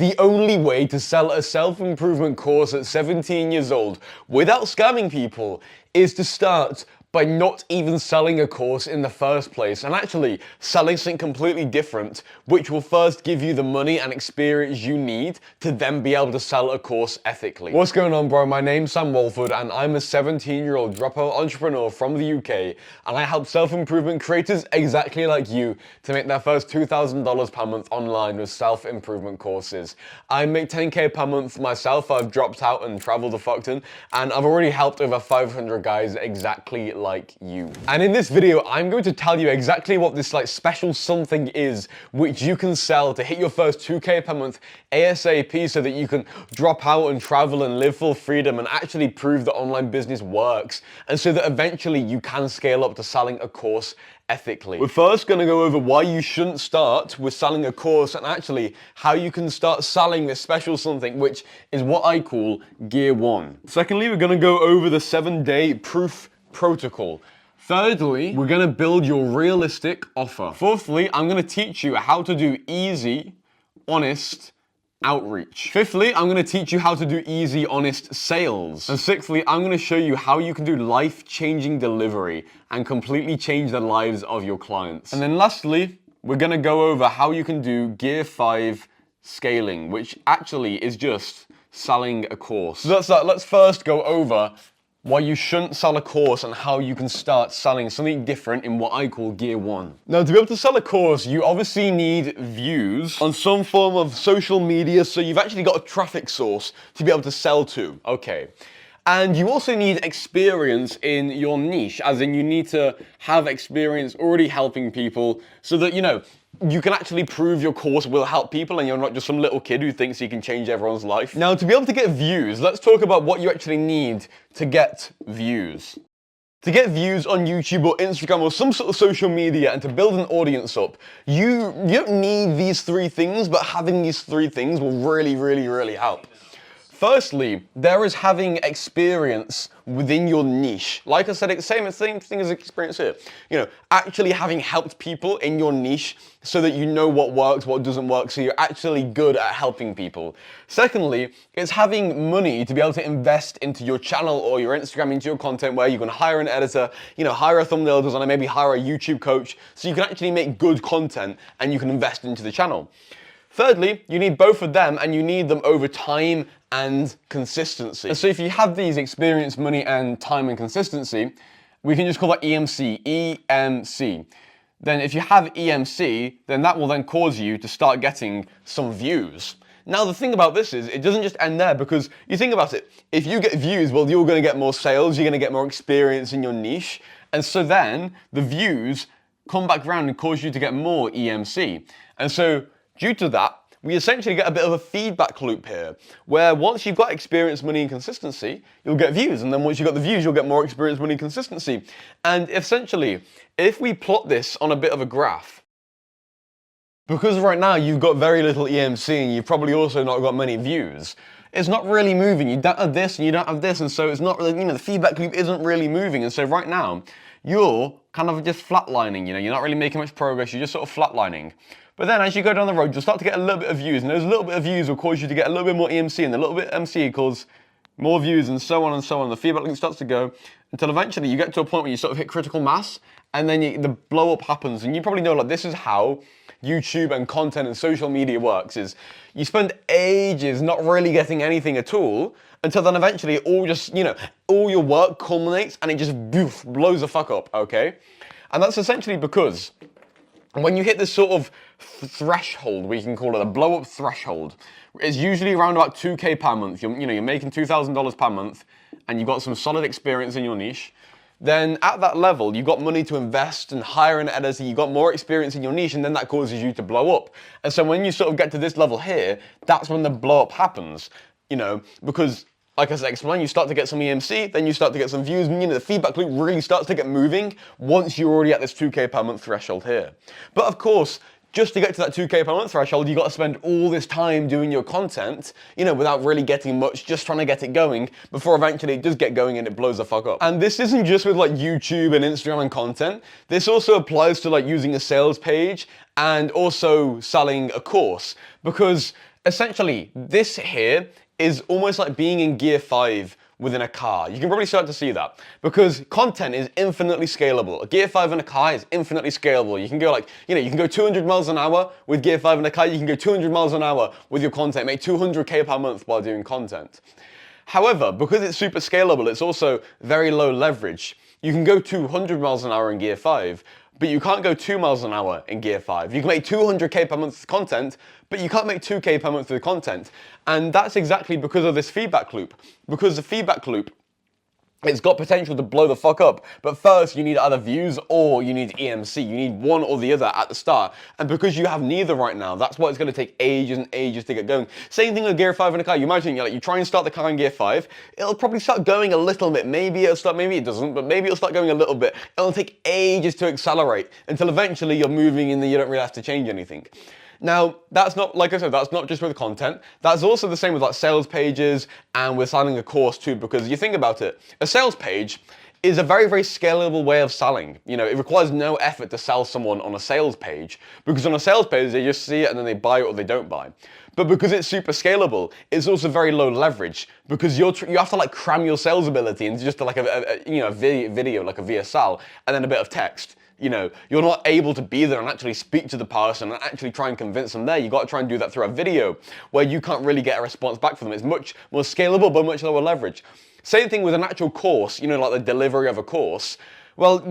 The only way to sell a self-improvement course at 17 years old without scamming people is to start by not even selling a course in the first place and actually selling something completely different, which will first give you the money and experience you need to then be able to sell a course ethically. What's going on, bro? My name's Sam Walford and I'm a 17-year-old dropout entrepreneur from the UK, and I help self-improvement creators exactly like you to make their first $2,000 per month online with self-improvement courses. I make 10K per month myself. I've dropped out and traveled the fuckton, and I've already helped over 500 guys exactly like you. And in this video, I'm going to tell you exactly what this special something is, which you can sell to hit your first 2K per month ASAP, so that you can drop out and travel and live full freedom and actually prove that online business works, and so that eventually you can scale up to selling a course ethically. We're first going to go over why you shouldn't start with selling a course, and actually how you can start selling this special something, which is what I call Gear 1. Secondly, we're going to go over the 7-day proof protocol. Thirdly, we're going to build your realistic offer. Fourthly, I'm going to teach you how to do easy, honest outreach. Fifthly, I'm going to teach you how to do easy, honest sales. And sixthly, I'm going to show you how you can do life-changing delivery and completely change the lives of your clients. And then lastly, we're going to go over how you can do Gear 5 scaling, which actually is just selling a course. So that's that. Let's first go over why you shouldn't sell a course and how you can start selling something different in what I call Gear 1. Now, to be able to sell a course, you obviously need views on some form of social media, so you've actually got a traffic source to be able to sell to. Okay. And you also need experience in your niche, as in you need to have experience already helping people so that, you can actually prove your course will help people and you're not just some little kid who thinks he can change everyone's life. Now, to be able to get views, let's talk about what you actually need to get views. To get views on YouTube or Instagram or some sort of social media and to build an audience up, you don't need these three things, but having these three things will really, really, really help. Firstly, there is having experience within your niche. Like I said, it's the same thing as experience here. Actually having helped people in your niche so that you know what works, what doesn't work, so you're actually good at helping people. Secondly, it's having money to be able to invest into your channel or your Instagram, into your content, where you can hire an editor, hire a thumbnail designer, maybe hire a YouTube coach, so you can actually make good content and you can invest into the channel. Thirdly, you need both of them, and you need them over time and consistency. And so if you have these experience, money, and time and consistency, we can just call that EMC, EMC. Then if you have EMC, then that will then cause you to start getting some views. Now, the thing about this is, it doesn't just end there, because you think about it, if you get views, well, you're going to get more sales, you're going to get more experience in your niche, and so then the views come back around and cause you to get more EMC. And so due to that, we essentially get a bit of a feedback loop here, where once you've got experience, money, and consistency, you'll get views. And then once you've got the views, you'll get more experience, money, and consistency. And essentially, if we plot this on a bit of a graph, because right now you've got very little EMC and you've probably also not got many views, it's not really moving. You don't have this and you don't have this, and so it's not really, the feedback loop isn't really moving. And so right now, you're kind of just flatlining, you're not really making much progress, you're just sort of flatlining. But then as you go down the road, you'll start to get a little bit of views, and those little bit of views will cause you to get a little bit more EMC, and the little bit of MC equals more views, and so on and so on. The feedback loop starts to go until eventually you get to a point where you sort of hit critical mass, and then the blow up happens. And you probably know, this is how YouTube and content and social media works, is you spend ages not really getting anything at all, until then eventually it all just, all your work culminates and it just blows the fuck up, okay? And that's essentially because when you hit this sort of threshold, we can call it a blow-up threshold, it's usually around about 2K per month. You're making $2,000 per month, and you've got some solid experience in your niche. Then at that level, you've got money to invest and hire an editor, you've got more experience in your niche, and then that causes you to blow up. And so when you sort of get to this level here, that's when the blow-up happens, because like I said, explain, you start to get some EMC, then you start to get some views, and the feedback loop really starts to get moving once you're already at this 2K per month threshold here. But of course, just to get to that 2K per month threshold, you got to spend all this time doing your content, without really getting much, just trying to get it going, before eventually it does get going and it blows the fuck up. And this isn't just with YouTube and Instagram and content. This also applies to using a sales page and also selling a course, because Essentially, this here is almost like being in gear 5 within a car. You can probably start to see that because content is infinitely scalable. A gear 5 in a car is infinitely scalable. You can go like, you can go 200 miles an hour with gear 5 in a car. You can go 200 miles an hour with your content, make 200K per month while doing content. However, because it's super scalable, it's also very low leverage. You can go 200 miles an hour in gear 5, but you can't go 2 miles an hour in gear 5. You can make 200K per month with content, but you can't make 2K per month with content. And that's exactly because of this feedback loop. Because the feedback loop, it's got potential to blow the fuck up. But first, you need either views or you need EMC. You need one or the other at the start. And because you have neither right now, that's why it's going to take ages and ages to get going. Same thing with gear 5 in a car. You imagine, you try and start the car in gear 5, it'll probably start going a little bit. Maybe it'll start, maybe it doesn't, but maybe it'll start going a little bit. It'll take ages to accelerate until eventually you're moving and then you don't really have to change anything. Now, that's not, like I said, that's not just with content. That's also the same with like sales pages and with selling a course too, because you think about it, a sales page is a very, very scalable way of selling. It requires no effort to sell someone on a sales page because on a sales page, they just see it and then they buy it or they don't buy. But because it's super scalable, it's also very low leverage because you have to like cram your sales ability into just like a video, like a VSL, and then a bit of text. You're not able to be there and actually speak to the person and actually try and convince them there. You've got to try and do that through a video where you can't really get a response back from them. It's much more scalable, but much lower leverage. Same thing with an actual course, like the delivery of a course. Well,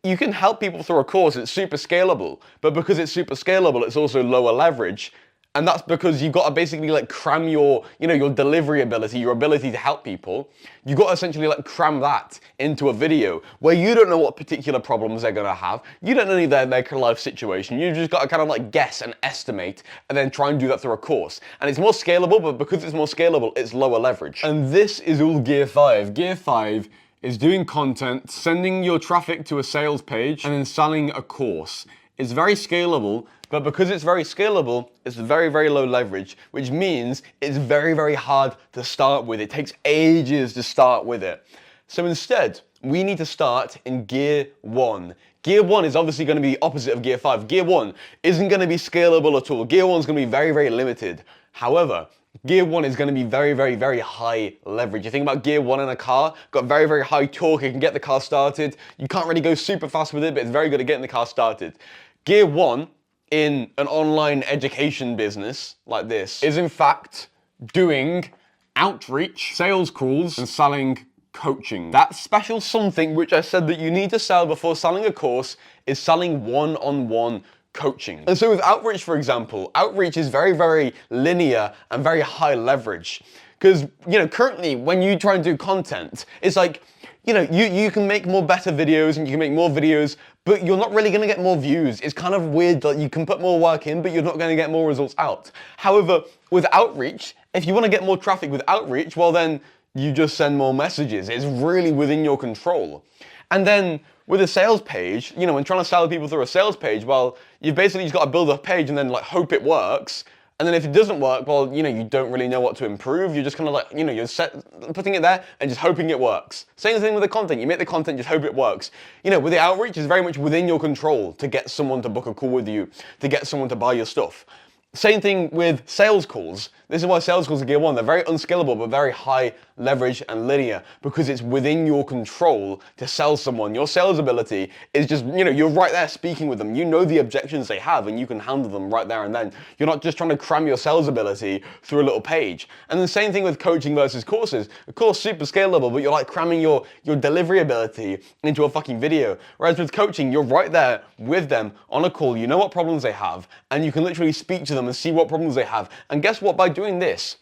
you can help people through a course. It's super scalable, but because it's super scalable, it's also lower leverage. And that's because you've got to basically like cram your delivery ability, your ability to help people. You've got to essentially like cram that into a video where you don't know what particular problems they're going to have. You don't know their life situation. You've just got to kind of like guess and estimate and then try and do that through a course. And it's more scalable, but because it's more scalable, it's lower leverage. And this is all gear 5. Gear 5 is doing content, sending your traffic to a sales page, and then selling a course. It's very scalable, but because it's very scalable, it's very, very low leverage, which means it's very, very hard to start with. It takes ages to start with it. So instead, we need to start in gear 1. Gear 1 is obviously going to be the opposite of gear 5. Gear 1 isn't going to be scalable at all. Gear 1 is going to be very, very limited. However, gear 1 is going to be very, very, very high leverage. You think about gear 1 in a car, got very, very high torque. It can get the car started. You can't really go super fast with it, but it's very good at getting the car started. Gear 1 in an online education business like this is in fact doing outreach, sales calls, and selling coaching. That special something which I said that you need to sell before selling a course is selling one-on-one coaching. And so with outreach, for example, outreach is very, very linear and very high leverage. Because, currently when you try and do content, it's like, you can make more better videos and you can make more videos, but you're not really going to get more views. It's kind of weird that you can put more work in, but you're not going to get more results out. However, with outreach, if you want to get more traffic with outreach, well then you just send more messages. It's really within your control. And then with a sales page, when trying to sell people through a sales page, well, you've basically just got to build a page and then like hope it works. And then if it doesn't work, well, you don't really know what to improve. You're just kind of like, you're putting it there and just hoping it works. Same thing with the content. You make the content, just hope it works. With the outreach, it's very much within your control to get someone to book a call with you, to get someone to buy your stuff. Same thing with sales calls. This is why sales calls are gear 1. They're very unscalable, but very high leverage and linear because it's within your control to sell someone. Your sales ability is just, you're right there speaking with them. You know the objections they have and you can handle them right there and then. You're not just trying to cram your sales ability through a little page. And the same thing with coaching versus courses. A course super scalable, but you're like cramming your delivery ability into a fucking video. Whereas with coaching, you're right there with them on a call. You know what problems they have and you can literally speak to them and see what problems they have. And guess what? By doing this,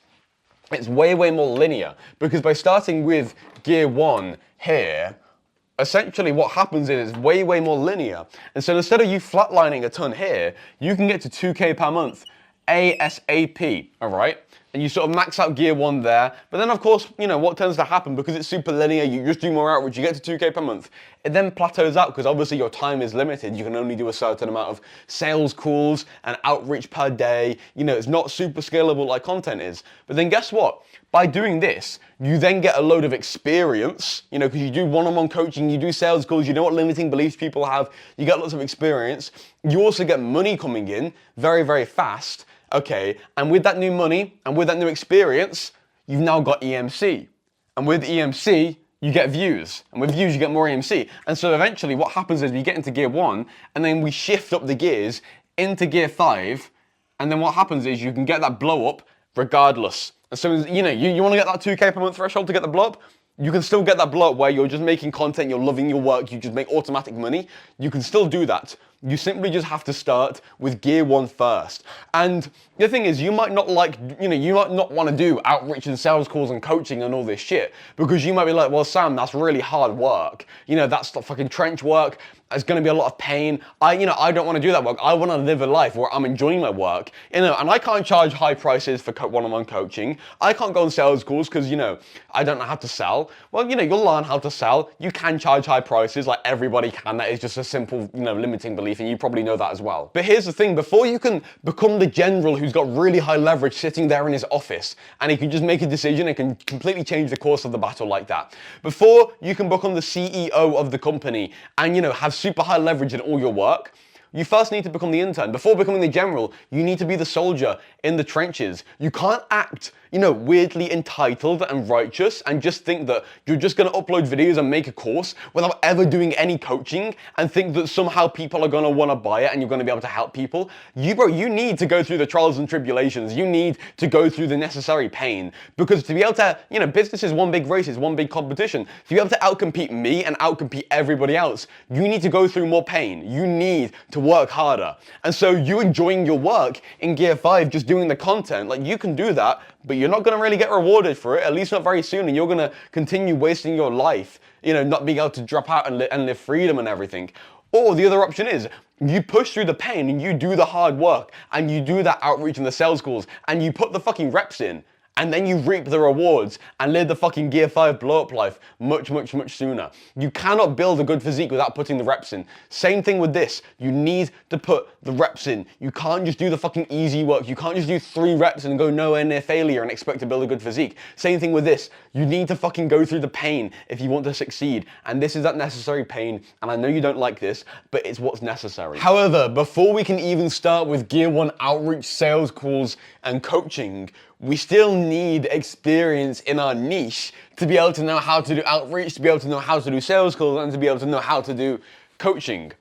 it's way, way more linear because by starting with gear 1 here, essentially what happens is it's way, way more linear. And so instead of you flatlining a ton here, you can get to 2K per month ASAP, all right? And you sort of max out gear 1 there. But then of course, what tends to happen because it's super linear, you just do more outreach, you get to 2K per month. It then plateaus out because obviously your time is limited. You can only do a certain amount of sales calls and outreach per day. It's not super scalable like content is. But then guess what? By doing this, you then get a load of experience, because you do one-on-one coaching, you do sales calls, you know what limiting beliefs people have, you get lots of experience. You also get money coming in very, very fast. Okay, and with that new money and with that new experience, you've now got EMC. And with EMC, you get views. And with views, you get more EMC. And so eventually what happens is we get into gear 1, and then we shift up the gears into gear 5, and then what happens is you can get that blow up regardless. And so, you know, you want to get that 2K per month threshold to get the blow up? You can still get that blow up where you're just making content, you're loving your work, you just make automatic money. You can still do that. You simply just have to start with gear 1 first. And the thing is, you might not like, you know, you might not want to do outreach and sales calls and coaching and all this shit, because you might be like, well, Sam, that's really hard work. You know, that's the fucking trench work. It's going to be a lot of pain. I don't want to do that work. I want to live a life where I'm enjoying my work, you know, and I can't charge high prices for one-on-one coaching. I can't go on sales calls because, you know, I don't know how to sell. Well, you know, you'll learn how to sell. You can charge high prices, like everybody can. That is just a simple, you know, limiting belief, and you probably know that as well. But here's the thing, before you can become the general who's got really high leverage sitting there in his office, and he can just make a decision and can completely change the course of the battle like that. Before you can become the CEO of the company and, you know, have super high leverage in all your work, you first need to become the intern. Before becoming the general, you need to be the soldier in the trenches. You can't act, you know, weirdly entitled and righteous and just think that you're just gonna upload videos and make a course without ever doing any coaching and think that somehow people are gonna wanna buy it and you're gonna be able to help people. You need to go through the trials and tribulations. You need to go through the necessary pain, because to be able to, you know, business is one big race, it's one big competition. To be able to outcompete me and outcompete everybody else, you need to go through more pain. You need to work harder. And so you enjoying your work in gear 5, just doing the content, like you can do that, but you're not going to really get rewarded for it, at least not very soon, and you're going to continue wasting your life, you know, not being able to drop out and live freedom and everything. Or the other option is you push through the pain and you do the hard work and you do that outreach and the sales calls and you put the fucking reps in, and then you reap the rewards and live the fucking gear 5 blow up life much sooner. You cannot build a good physique without putting the reps in. Same thing with this. You need to put the reps in. You can't just do the fucking easy work. You can't just do 3 reps and go nowhere near failure and expect to build a good physique. Same thing with this. You need to fucking go through the pain if you want to succeed. And this is that necessary pain. And I know you don't like this, but it's what's necessary. However, before we can even start with gear 1 outreach, sales calls, and coaching, we still need experience in our niche to be able to know how to do outreach, to be able to know how to do sales calls, and to be able to know how to do coaching.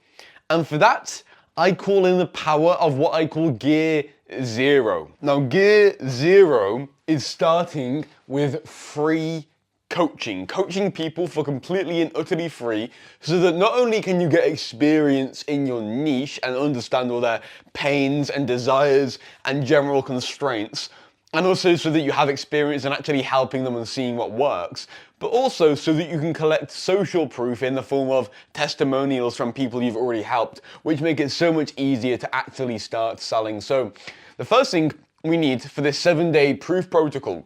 And for that, I call in the power of what I call gear 0. Now, gear 0 is starting with free coaching people for completely and utterly free, so that not only can you get experience in your niche and understand all their pains and desires and general constraints, and also so that you have experience in actually helping them and seeing what works, but also so that you can collect social proof in the form of testimonials from people you've already helped, which make it so much easier to actually start selling. So the first thing we need for this 7-day proof protocol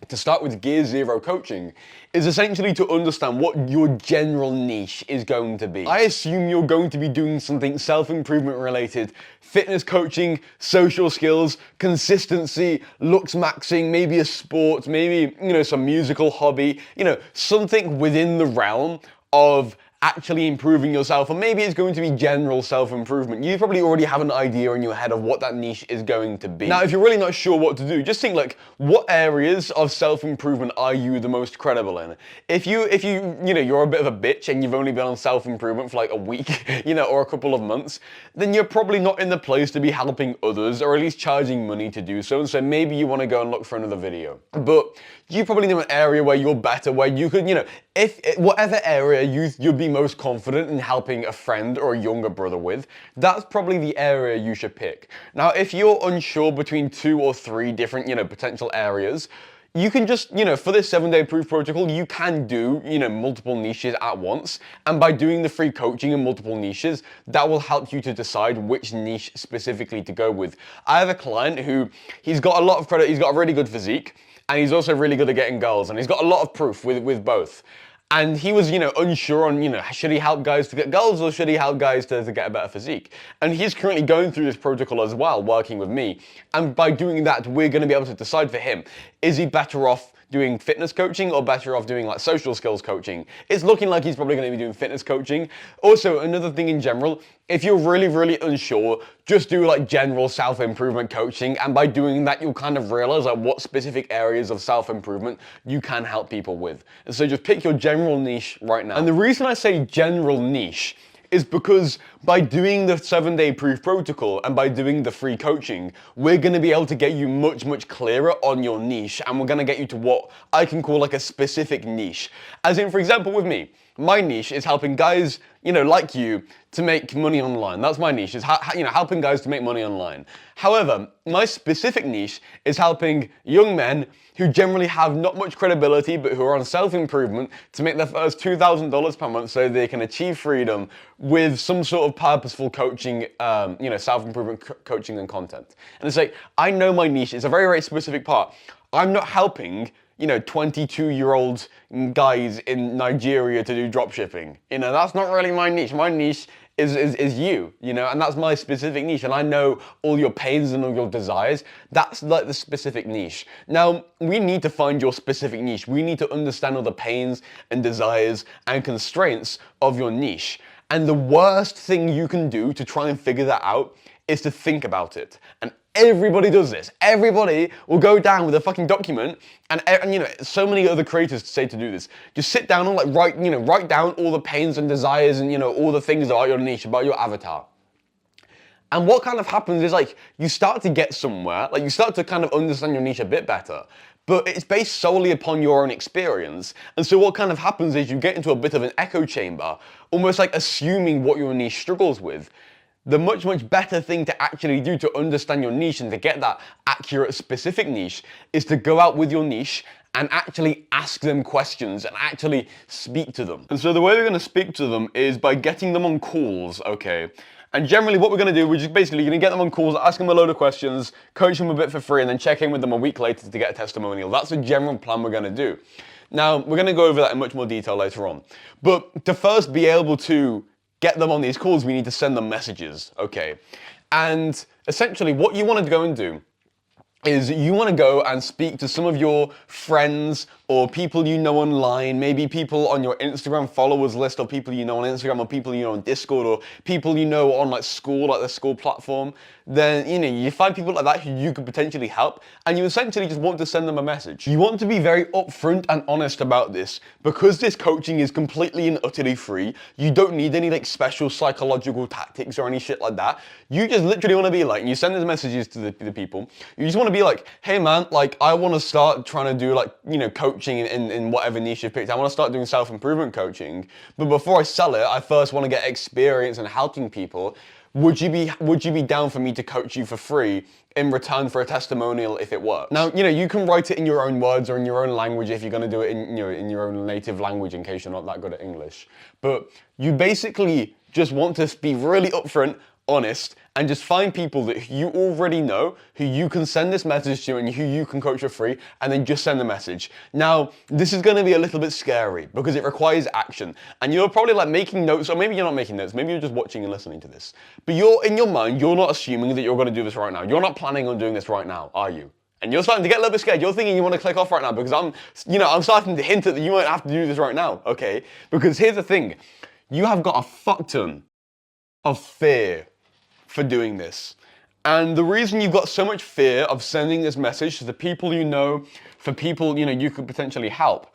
to start with gear 0 coaching is essentially to understand what your general niche is going to be. I assume you're going to be doing something self-improvement related, fitness coaching, social skills, consistency, looks maxing, maybe a sport, maybe, you know, some musical hobby, you know, something within the realm of actually improving yourself, or maybe it's going to be general self-improvement. You probably already have an idea in your head of what that niche is going to be. Now, if you're really not sure what to do, just think like, what areas of self-improvement are you the most credible in? If you know, you're a bit of a bitch and you've only been on self-improvement for like a week, you know, or a couple of months, then you're probably not in the place to be helping others, or at least charging money to do so. And so maybe you want to go and look for another video. But you probably know an area where you're better, where you could, you know, if whatever area you'd be most confident in helping a friend or a younger brother with, that's probably the area you should pick. Now, if you're unsure between 2 or 3 different, you know, potential areas, you can just, you know, for this 7-day proof protocol, you can do, you know, multiple niches at once. And by doing the free coaching in multiple niches, that will help you to decide which niche specifically to go with. I have a client who, he's got a lot of credit, he's got a really good physique, and he's also really good at getting girls, and he's got a lot of proof with both. And he was, you know, unsure on, you know, should he help guys to get girls or should he help guys to get a better physique? And he's currently going through this protocol as well, working with me. And by doing that, we're going to be able to decide for him, is he better off doing fitness coaching or better off doing like social skills coaching? It's looking like he's probably going to be doing fitness coaching. Also, another thing in general, if you're really, really unsure, just do like general self-improvement coaching, and by doing that, you'll kind of realize like what specific areas of self-improvement you can help people with. And so just pick your general niche right now. And the reason I say general niche is because by doing the 7-day proof protocol and by doing the free coaching, we're going to be able to get you much, much clearer on your niche, and we're going to get you to what I can call like a specific niche. As in, for example, with me, my niche is helping guys, like you, to make money online. That's my niche, is helping guys to make money online. However, my specific niche is helping young men who generally have not much credibility but who are on self-improvement to make their first $2,000 per month so they can achieve freedom with some sort of purposeful coaching, self-improvement coaching and content. And it's like, I know my niche is a very, very specific part. I'm not helping 22-year-old guys in Nigeria to do dropshipping. That's not really my niche. My niche is you, and that's my specific niche, and I know all your pains and all your desires. That's like the specific niche. Now, we need to find your specific niche. We need to understand all the pains and desires and constraints of your niche. And the worst thing you can do to try and figure that out is to think about it. And everybody does this. Everybody will go down with a fucking document, and so many other creators say to do this. Just sit down and like write down all the pains and desires and all the things about your niche, about your avatar. And what kind of happens is like you start to get somewhere, like you start to kind of understand your niche a bit better. But it's based solely upon your own experience. And so what kind of happens is you get into a bit of an echo chamber, almost like assuming what your niche struggles with. The much, much better thing to actually do to understand your niche and to get that accurate, specific niche is to go out with your niche and actually ask them questions and actually speak to them. And so the way we're going to speak to them is by getting them on calls, okay? And generally what we're going to do, we're just basically going to get them on calls, ask them a load of questions, coach them a bit for free, and then check in with them a week later to get a testimonial. That's the general plan we're going to do. Now, we're going to go over that in much more detail later on. But to first be able to get them on these calls, we need to send them messages, okay? And essentially what you want to go and do is you want to go and speak to some of your friends or people you know online, maybe people on your Instagram followers list, or people you know on Instagram, or people you know on Discord, or people you know on like the school platform. Then you find people like that who you could potentially help, and you essentially just want to send them a message. You want to be very upfront and honest about this, because this coaching is completely and utterly free. You don't need any like special psychological tactics or any shit like that. You just literally want to be like, and you send these messages to the people. You just want to be like, hey man, like I want to start trying to do like coaching in whatever niche you've picked. I want to start doing self-improvement coaching, but before I sell it, I first want to get experience in helping people. Would you be down for me to coach you for free in return for a testimonial if it works? Now, you can write it in your own words or in your own language if you're going to do it in your own native language, in case you're not that good at English. But you basically just want to be really upfront, honest, and just find people that you already know, who you can send this message to and who you can coach for free, and then just send the message. Now, this is going to be a little bit scary because it requires action, and you're probably like making notes, or maybe you're not making notes, maybe you're just watching and listening to this. But in your mind, you're not assuming that you're going to do this right now. You're not planning on doing this right now, are you? And you're starting to get a little bit scared. You're thinking you want to click off right now because I'm starting to hint that you might have to do this right now, okay? Because here's the thing, you have got a fuck ton of fear for doing this. And the reason you've got so much fear of sending this message to the people you know, for people you could potentially help,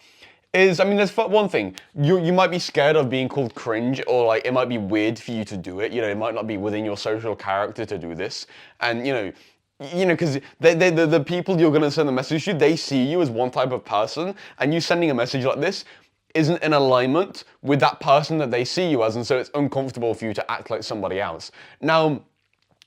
is, there's one thing, you might be scared of being called cringe, or like it might be weird for you to do it. It might not be within your social character to do this, and because the people you're going to send the message to, they see you as one type of person, and you sending a message like this isn't in alignment with that person that they see you as, and so it's uncomfortable for you to act like somebody else. Now,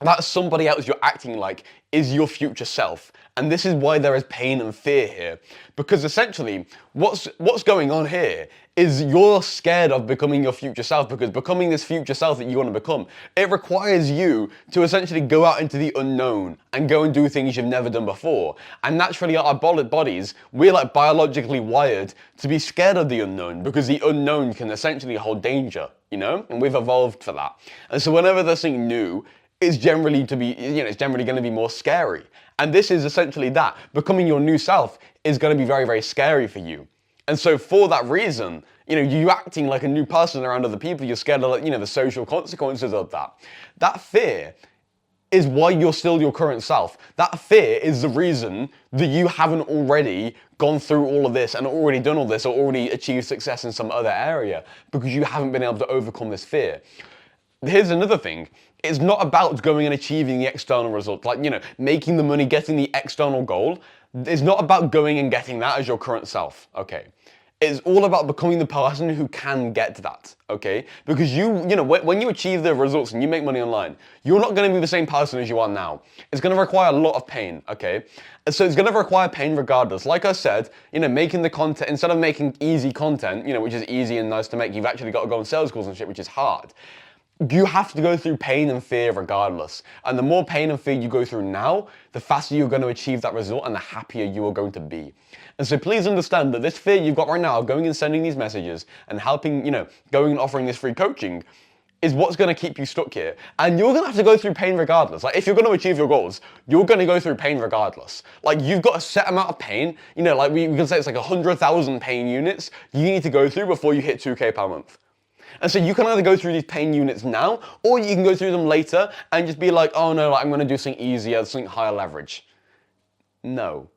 that somebody else you're acting like is your future self, and this is why there is pain and fear here, because essentially what's going on here is you're scared of becoming your future self, because becoming this future self that you want to become, it requires you to essentially go out into the unknown and go and do things you've never done before. And naturally, our bodies, we're like biologically wired to be scared of the unknown, because the unknown can essentially hold danger, and we've evolved for that. And so whenever there's something new, it's generally going to be more scary. And this is essentially that. Becoming your new self is going to be very, very scary for you. And so for that reason, you acting like a new person around other people, you're scared of, the social consequences of that. That fear is why you're still your current self. That fear is the reason that you haven't already gone through all of this and already done all this or already achieved success in some other area, because you haven't been able to overcome this fear. Here's another thing. It's not about going and achieving the external result, like, making the money, getting the external goal. It's not about going and getting that as your current self, okay? It's all about becoming the person who can get that, okay? Because when you achieve the results and you make money online, you're not going to be the same person as you are now. It's going to require a lot of pain, okay? And so it's going to require pain regardless. Like I said, making the content, instead of making easy content, which is easy and nice to make, you've actually got to go on sales calls and shit, which is hard. You have to go through pain and fear regardless. And the more pain and fear you go through now, the faster you're going to achieve that result and the happier you are going to be. And so please understand that this fear you've got right now, going and sending these messages and helping, going and offering this free coaching, is what's going to keep you stuck here. And you're going to have to go through pain regardless. Like, if you're going to achieve your goals, you're going to go through pain regardless. Like, you've got a set amount of pain, like we can say it's like 100,000 pain units you need to go through before you hit 2K per month. And so you can either go through these pain units now, or you can go through them later and just be like, oh no, I'm going to do something easier, something higher leverage. No.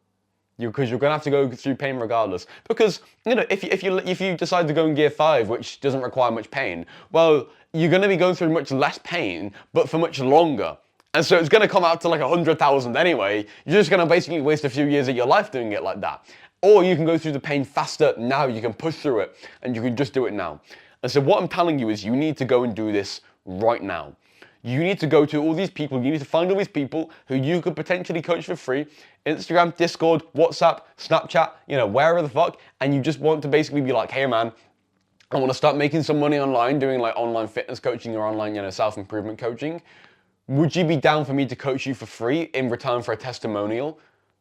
Because you're going to have to go through pain regardless. Because, if you decide to go in gear 5, which doesn't require much pain, well, you're going to be going through much less pain, but for much longer. And so it's going to come out to like 100,000 anyway. You're just going to basically waste a few years of your life doing it like that. Or you can go through the pain faster now, you can push through it, and you can just do it now. And so what I'm telling you is you need to go and do this right now. You need to go to all these people, you need to find all these people who you could potentially coach for free, Instagram, Discord, WhatsApp, Snapchat, wherever the fuck, and you just want to basically be like, hey man, I want to start making some money online, doing like online fitness coaching or online, self-improvement coaching. Would you be down for me to coach you for free in return for a testimonial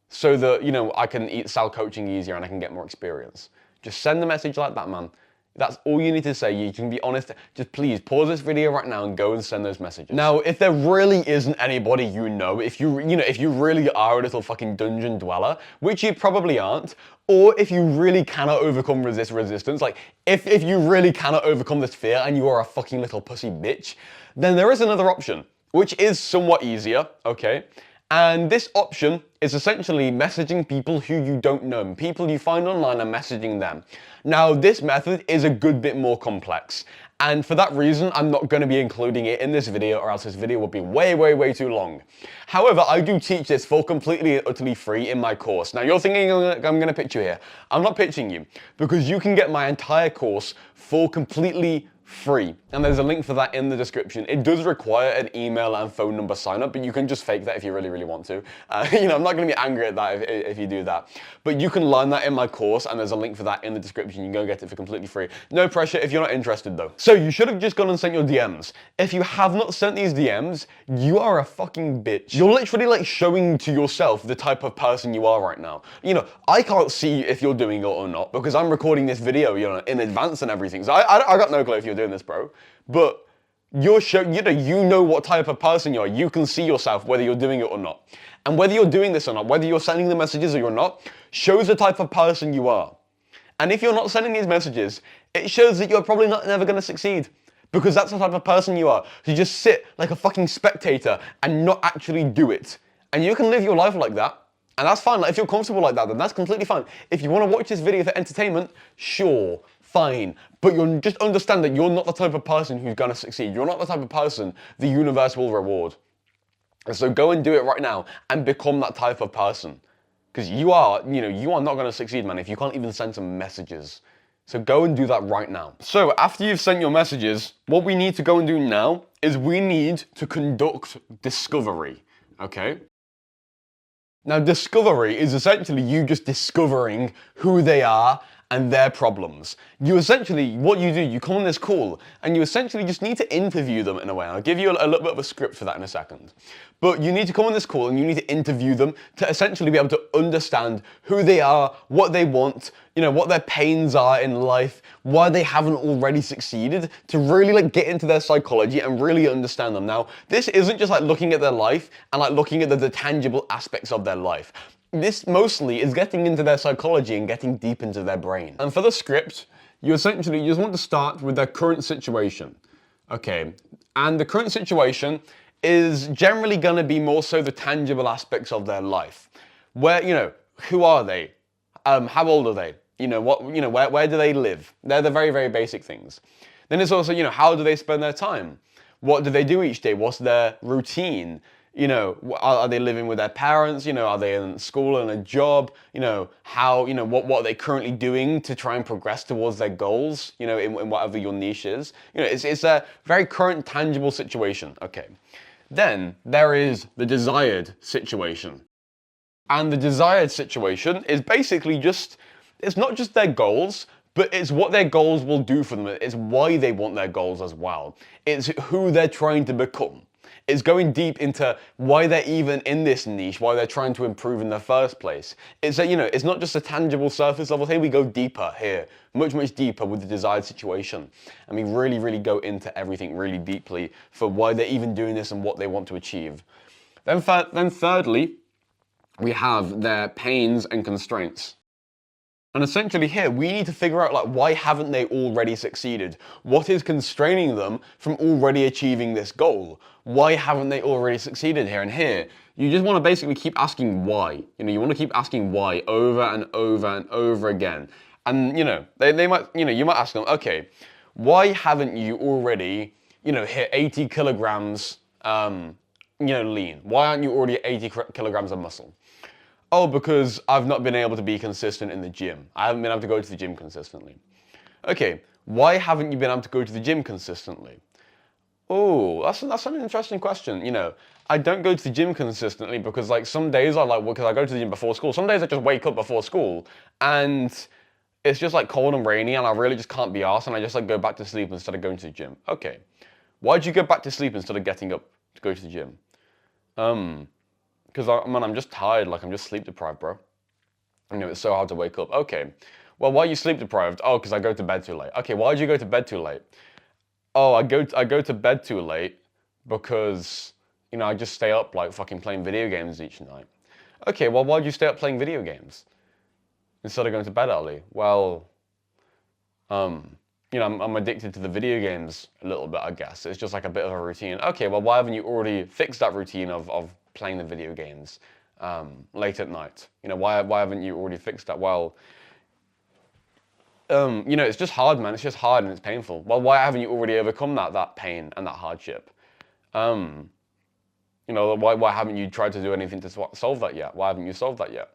so that, I can sell coaching easier and I can get more experience? Just send a message like that, man. That's all you need to say. You can be honest. Just please pause this video right now and go and send those messages. Now, if there really isn't anybody if you really are a little fucking dungeon dweller, which you probably aren't, or if you really cannot overcome this resistance, like if you really cannot overcome this fear and you are a fucking little pussy bitch, then there is another option, which is somewhat easier, okay? And this option is essentially messaging people who you don't know, people you find online and messaging them. Now, this method is a good bit more complex. And for that reason, I'm not going to be including it in this video, or else this video will be way, way, way too long. However, I do teach this for completely and utterly free in my course. Now, you're thinking I'm going to pitch you here. I'm not pitching you, because you can get my entire course for completely free, and there's a link for that in the description. It does require an email and phone number sign up, but you can just fake that if you really, really want to. I'm not going to be angry at that if you do that, but you can learn that in my course, and there's a link for that in the description. You can go get it for completely free. No pressure if you're not interested though. So you should have just gone and sent your DMs. If you have not sent these DMs, you are a fucking bitch. You're literally like showing to yourself the type of person you are right now. I can't see if you're doing it or not, because I'm recording this video, in advance and everything. So I got no clue if you're doing this, bro. But you're you know what type of person you are. You can see yourself whether you're doing it or not. And whether you're doing this or not, whether you're sending the messages or you're not, shows the type of person you are. And if you're not sending these messages, it shows that you're probably never going to succeed. Because that's the type of person you are. So you just sit like a fucking spectator and not actually do it. And you can live your life like that. And that's fine. Like, if you're comfortable like that, then that's completely fine. If you want to watch this video for entertainment, sure, fine. But you just understand that you're not the type of person who's going to succeed. You're not the type of person the universe will reward. And so go and do it right now and become that type of person. Because you are not going to succeed, man, if you can't even send some messages. So go and do that right now. So after you've sent your messages, what we need to go and do now is we need to conduct discovery, okay? Now, discovery is essentially you just discovering who they are and their problems. What you do, you come on this call and you essentially just need to interview them in a way. I'll give you a little bit of a script for that in a second. But you need to come on this call and you need to interview them to essentially be able to understand who they are, what they want, what their pains are in life, why they haven't already succeeded, to really get into their psychology and really understand them. Now, this isn't just looking at their life and looking at the tangible aspects of their life. this mostly is getting into their psychology and getting deep into their brain. And for the script, you just want to start with their current situation. Okay, and the current situation is generally going to be more so the tangible aspects of their life. Where, who are they? How old are they? Where do they live? They're the very, very basic things. Then it's also, how do they spend their time? What do they do each day? What's their routine? Are they living with their parents? Are they in school and a job? What are they currently doing to try and progress towards their goals? In whatever your niche is. It's a very current, tangible situation. Okay. Then there is the desired situation. And the desired situation is basically it's not just their goals, but it's what their goals will do for them. It's why they want their goals as well. It's who they're trying to become. It's going deep into why they're even in this niche, why they're trying to improve in the first place. It's it's not just a tangible surface level. Here we go deeper here, much, much deeper with the desired situation. And we really, really go into everything really deeply for why they're even doing this and what they want to achieve. Then thirdly, we have their pains and constraints. And essentially here, we need to figure out why haven't they already succeeded? What is constraining them from already achieving this goal? Why haven't they already succeeded here? And here, you just want to basically keep asking why. You want to keep asking why over and over and over again. And they might, you might ask them, okay, why haven't you already, hit 80 kilograms, lean? Why aren't you already at 80 kilograms of muscle? Oh, because I've not been able to be consistent in the gym. I haven't been able to go to the gym consistently. Okay, why haven't you been able to go to the gym consistently? Oh, that's an interesting question. I don't go to the gym consistently because some days because I go to the gym before school. Some days I just wake up before school and it's just cold and rainy and I really just can't be arsed and I just go back to sleep instead of going to the gym. Okay, why'd you go back to sleep instead of getting up to go to the gym? Because I'm just tired, I'm just sleep deprived, bro. It's so hard to wake up. Okay, well, why are you sleep deprived? Oh, because I go to bed too late. Okay, why did you go to bed too late? Oh, I go to bed too late because, I just stay up fucking playing video games each night. Okay, well, why did you stay up playing video games instead of going to bed early? Well, I'm addicted to the video games a little bit, I guess. It's just a bit of a routine. Okay, well, why haven't you already fixed that routine of playing the video games late at night? Why haven't you already fixed that? Well, it's just hard, man. It's just hard and it's painful. Well, why haven't you already overcome that pain and that hardship? Why haven't you tried to do anything to solve that yet? Why haven't you solved that yet?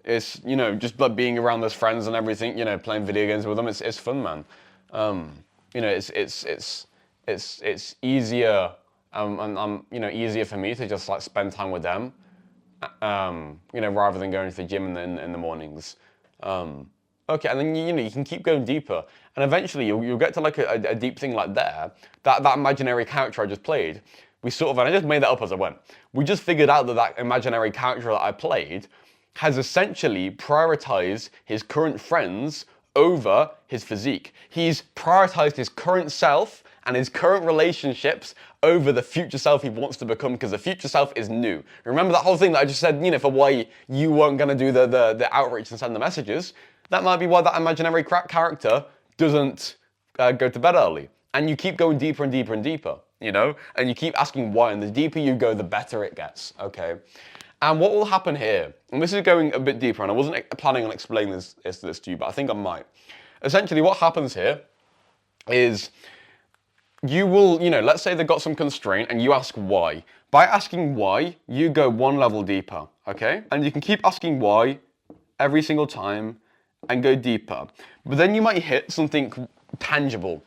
It's, just being around those friends and everything, playing video games with them, it's fun, man. It's easier, easier for me to just spend time with them, rather than going to the gym in the mornings. Okay, and then you can keep going deeper, and eventually you'll get to a deep thing there. That imaginary character I just played, and I just made that up as I went. We just figured out that imaginary character that I played has essentially prioritized his current friends over his physique. He's prioritized his current self and his current relationships over the future self he wants to become, because the future self is new. Remember that whole thing that I just said, for why you weren't going to do the outreach and send the messages? That might be why that imaginary character doesn't go to bed early. And you keep going deeper and deeper and deeper, and you keep asking why, and the deeper you go, the better it gets, okay? And what will happen here, and this is going a bit deeper, and I wasn't planning on explaining this to you, but I think I might. Essentially, what happens here is you will, let's say they've got some constraint, and you ask why. By asking why, you go one level deeper, okay? And you can keep asking why every single time and go deeper. But then you might hit something tangible.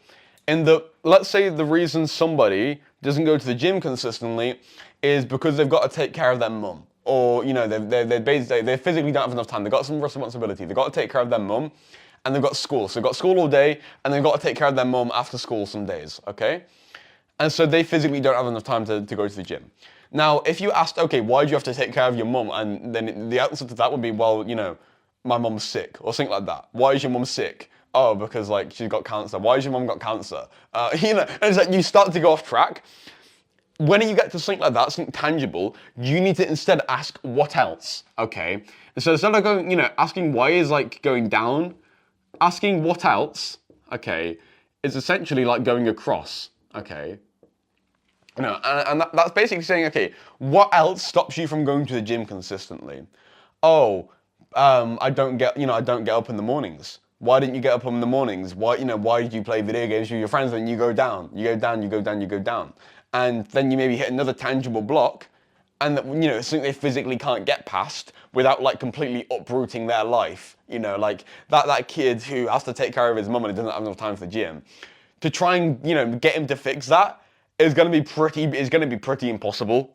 Let's say the reason somebody doesn't go to the gym consistently is because they've got to take care of their mum. Or, they physically don't have enough time. They've got some responsibility. They've got to take care of their mum, and they've got school. So they've got school all day, and they've got to take care of their mum after school some days, okay? And so they physically don't have enough time to go to the gym. Now, if you asked, okay, why do you have to take care of your mum? And then the answer to that would be, well, my mum's sick, or something like that. Why is your mum sick? Oh, because she's got cancer. Why has your mum got cancer? And it's you start to go off track. when you get to something like that, something tangible, you need to instead ask, what else? Okay? And so instead of going, asking why is like going down, asking what else, okay, is essentially like going across, okay? And that's basically saying, okay, what else stops you from going to the gym consistently? Oh, I don't get up in the mornings. Why didn't you get up in the mornings? Why did you play video games with your friends? Then you go down, you go down, you go down, you go down. And then you maybe hit another tangible block, and something they physically can't get past without like completely uprooting their life. Like that kid who has to take care of his mum and doesn't have enough time for the gym. To try and get him to fix that is going to be pretty impossible.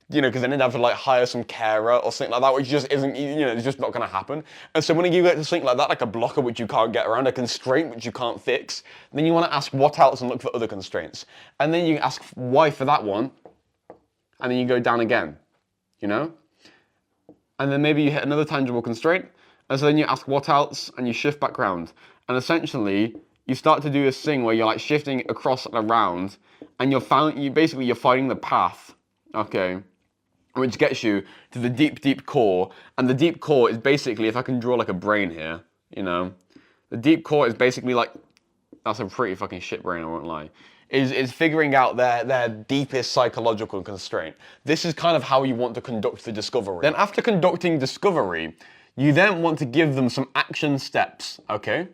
Because then they'd have to like hire some carer or something like that, which just isn't, it's just not going to happen. And so when you get to something like that, like a blocker which you can't get around, a constraint which you can't fix, then you want to ask what else and look for other constraints. And then you ask why for that one, and then you go down again, And then maybe you hit another tangible constraint, and so then you ask what else, and you shift back round. And essentially, you start to do this thing where you're like shifting across and around, and you're finding the path, okay? Which gets you to the deep, deep core. And the deep core is basically, if I can draw like a brain here, the deep core is basically like, that's a pretty fucking shit brain, I won't lie, is figuring out their deepest psychological constraint. This is kind of how you want to conduct the discovery. Then after conducting discovery, you then want to give them some action steps, okay?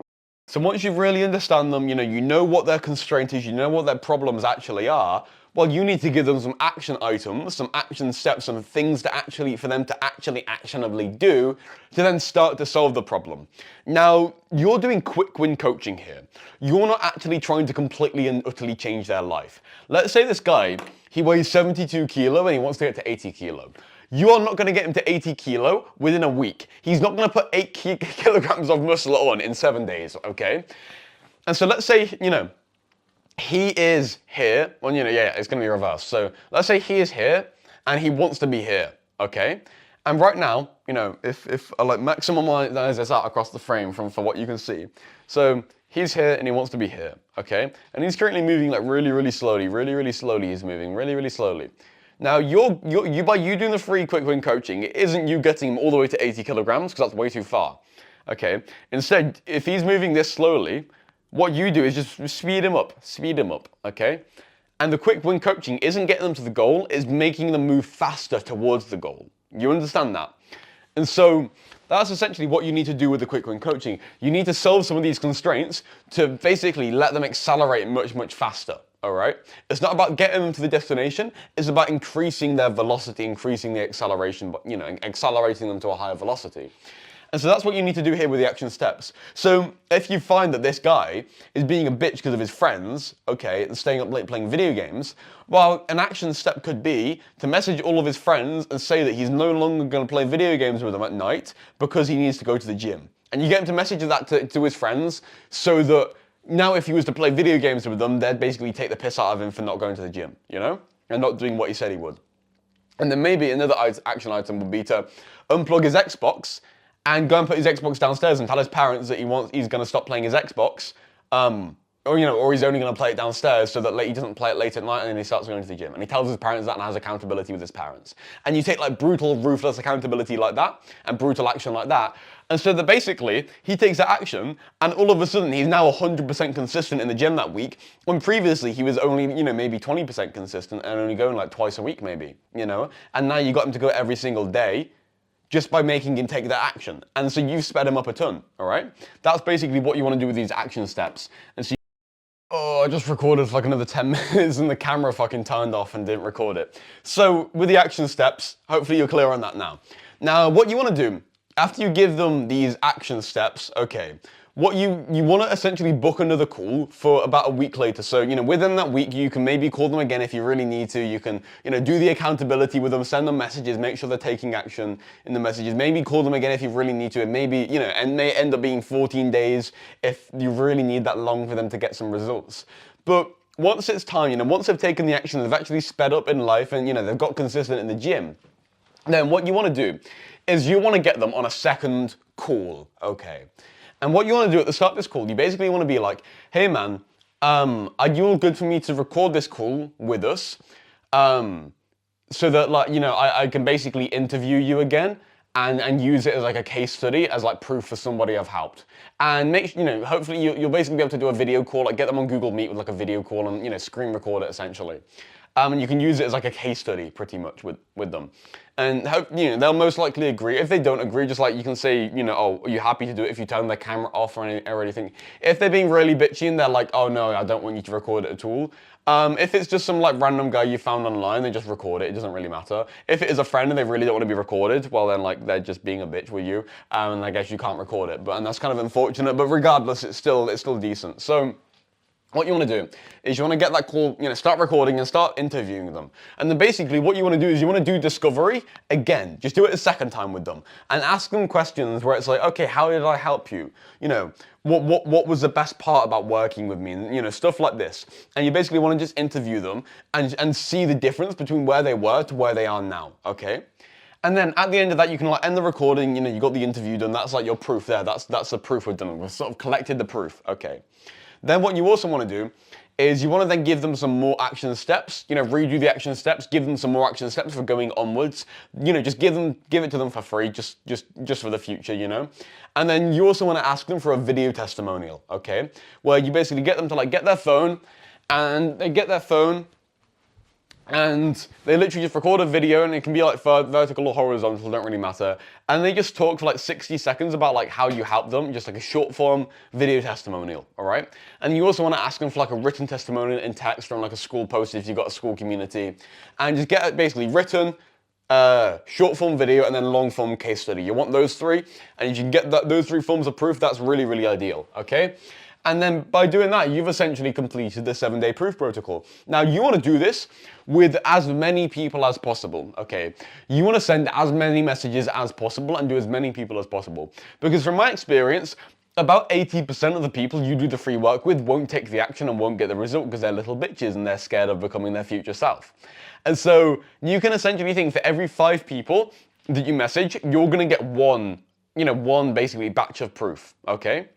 So once you really understand them, you know what their constraint is, you know what their problems actually are, well, you need to give them some action items, some action steps, some things for them to actually actionably do to then start to solve the problem. Now, you're doing quick win coaching here. You're not actually trying to completely and utterly change their life. Let's say this guy, he weighs 72 kilo and he wants to get to 80 kilo. You are not going to get him to 80 kilo within a week. He's not going to put 8 kilograms of muscle on in 7 days, okay? And so let's say, he is here. Well, it's going to be reversed. So let's say he is here and he wants to be here, okay? And right now, if I like maximize this out across the frame for what you can see. So he's here and he wants to be here, okay? And he's currently moving like really, really slowly, he's moving really, really slowly. Now, by you doing the free quick win coaching, it isn't you getting him all the way to 80 kilograms because that's way too far, okay? Instead, if he's moving this slowly, what you do is just speed him up, okay? And the quick win coaching isn't getting them to the goal, it's making them move faster towards the goal. You understand that? And so that's essentially what you need to do with the quick win coaching. You need to solve some of these constraints to basically let them accelerate much, much faster, all right? It's not about getting them to the destination, it's about increasing their velocity, increasing the acceleration, accelerating them to a higher velocity. And so that's what you need to do here with the action steps. So if you find that this guy is being a bitch because of his friends, okay, and staying up late playing video games, well, an action step could be to message all of his friends and say that he's no longer going to play video games with them at night because he needs to go to the gym. And you get him to message that to his friends so that now if he was to play video games with them, they'd basically take the piss out of him for not going to the gym, and not doing what he said he would. And then maybe another action item would be to unplug his Xbox and go and put his Xbox downstairs and tell his parents that he's going to stop playing his Xbox, or he's only going to play it downstairs so that he doesn't play it late at night and then he starts going to the gym. And he tells his parents that and has accountability with his parents. And you take like brutal, ruthless accountability like that and brutal action like that. And so that basically he takes that action and all of a sudden he's now 100% consistent in the gym that week when previously he was only, maybe 20% consistent and only going like twice a week maybe, And now you got him to go every single day just by making him take that action. And so you've sped him up a ton, all right? That's basically what you want to do with these action steps. And so I just recorded for like another 10 minutes and the camera fucking turned off and didn't record it. So with the action steps, hopefully you're clear on that now. Now, what you want to do, after you give them these action steps, okay, what you want to essentially book another call for about a week later. So, within that week, you can maybe call them again if you really need to. You can, do the accountability with them, send them messages, make sure they're taking action in the messages. Maybe call them again if you really need to. It maybe, and may end up being 14 days if you really need that long for them to get some results. But once it's time, once they've taken the action, they've actually sped up in life and, they've got consistent in the gym, then what you want to do is you want to get them on a second call, okay? And what you want to do at the start of this call, you basically want to be like, hey man, are you all good for me to record this call with us? so that, like, you know, I can basically interview you again and use it as like a case study, as like proof for somebody I've helped. And you know, hopefully you'll basically be able to do a video call, like get them on Google Meet with like a video call and, you know, screen record it essentially. And you can use it as like a case study pretty much with them. And you know, they'll most likely agree. If they don't agree, just like you can say, you know, oh, are you happy to do it if you turn their camera off or anything? If they're being really bitchy and they're like, oh no, I don't want you to record it at all. If it's just some like random guy you found online, they just record it. It doesn't really matter. If it is a friend and they really don't want to be recorded, well then like they're just being a bitch with you, and I guess you can't record it. And that's kind of unfortunate. But regardless, it's still decent. So what you want to do is you want to get that call, you know, start recording and start interviewing them. And then basically what you want to do is you want to do discovery again. Just do it a second time with them and ask them questions where it's like, okay, how did I help you? You know, what was the best part about working with me? And, you know, stuff like this. And you basically want to just interview them and see the difference between where they were to where they are now, okay? And then at the end of that, you can like end the recording, you know, you got the interview done. That's like your proof there. That's the proof we've done. We've sort of collected the proof, okay? Then what you also want to do is you want to then give them some more action steps, you know, redo the action steps, give them some more action steps for going onwards, you know, just give it to them for free, just for the future, you know. And then you also want to ask them for a video testimonial, okay, where you basically get them to like get their phone, and they get their phone, and they literally just record a video, and it can be like vertical or horizontal, don't really matter. And they just talk for like 60 seconds about like how you helped them, just like a short form video testimonial, all right? And you also want to ask them for like a written testimonial in text from like a school post if you've got a school community. And just get it basically written, short form video, and then long form case study. You want those three, and if you can get those three forms of proof, that's really, really ideal, okay? And then by doing that, you've essentially completed the 7-day proof protocol. Now, you want to do this with as many people as possible, okay? You want to send as many messages as possible and do as many people as possible. Because from my experience, about 80% of the people you do the free work with won't take the action and won't get the result because they're little bitches and they're scared of becoming their future self. And so you can essentially think for every 5 people that you message, you're going to get one basically batch of proof, okay?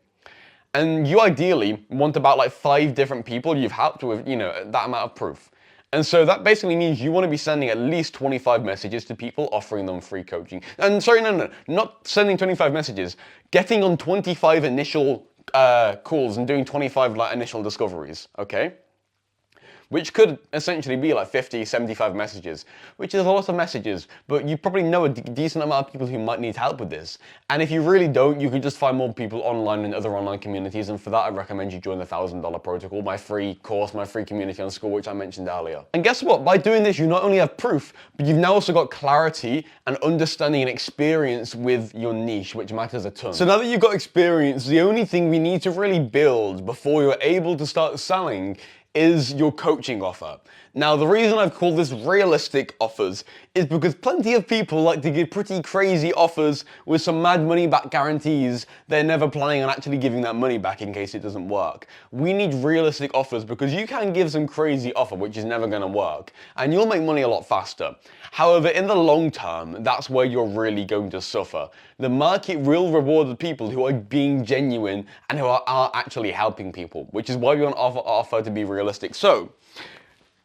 And you ideally want about like 5 different people you've helped with, you know, that amount of proof. And so that basically means you want to be sending at least 25 messages to people offering them free coaching. And sorry, no, not sending 25 messages, getting on 25 initial calls and doing 25 like initial discoveries, okay? Which could essentially be like 50, 75 messages, which is a lot of messages, but you probably know a decent amount of people who might need help with this. And if you really don't, you can just find more people online in other online communities, and for that I recommend you join the $1,000 protocol, my free course, my free community on school, which I mentioned earlier. And guess what? By doing this, you not only have proof, but you've now also got clarity and understanding and experience with your niche, which matters a ton. So now that you've got experience, the only thing we need to really build before you're able to start selling is your coaching offer. Now, the reason I've called this realistic offers is because plenty of people like to give pretty crazy offers with some mad money back guarantees. They're never planning on actually giving that money back in case it doesn't work. We need realistic offers because you can give some crazy offer which is never gonna work and you'll make money a lot faster. However, in the long term, that's where you're really going to suffer. The market will reward the people who are being genuine and who are actually helping people, which is why we want offer to be realistic. So,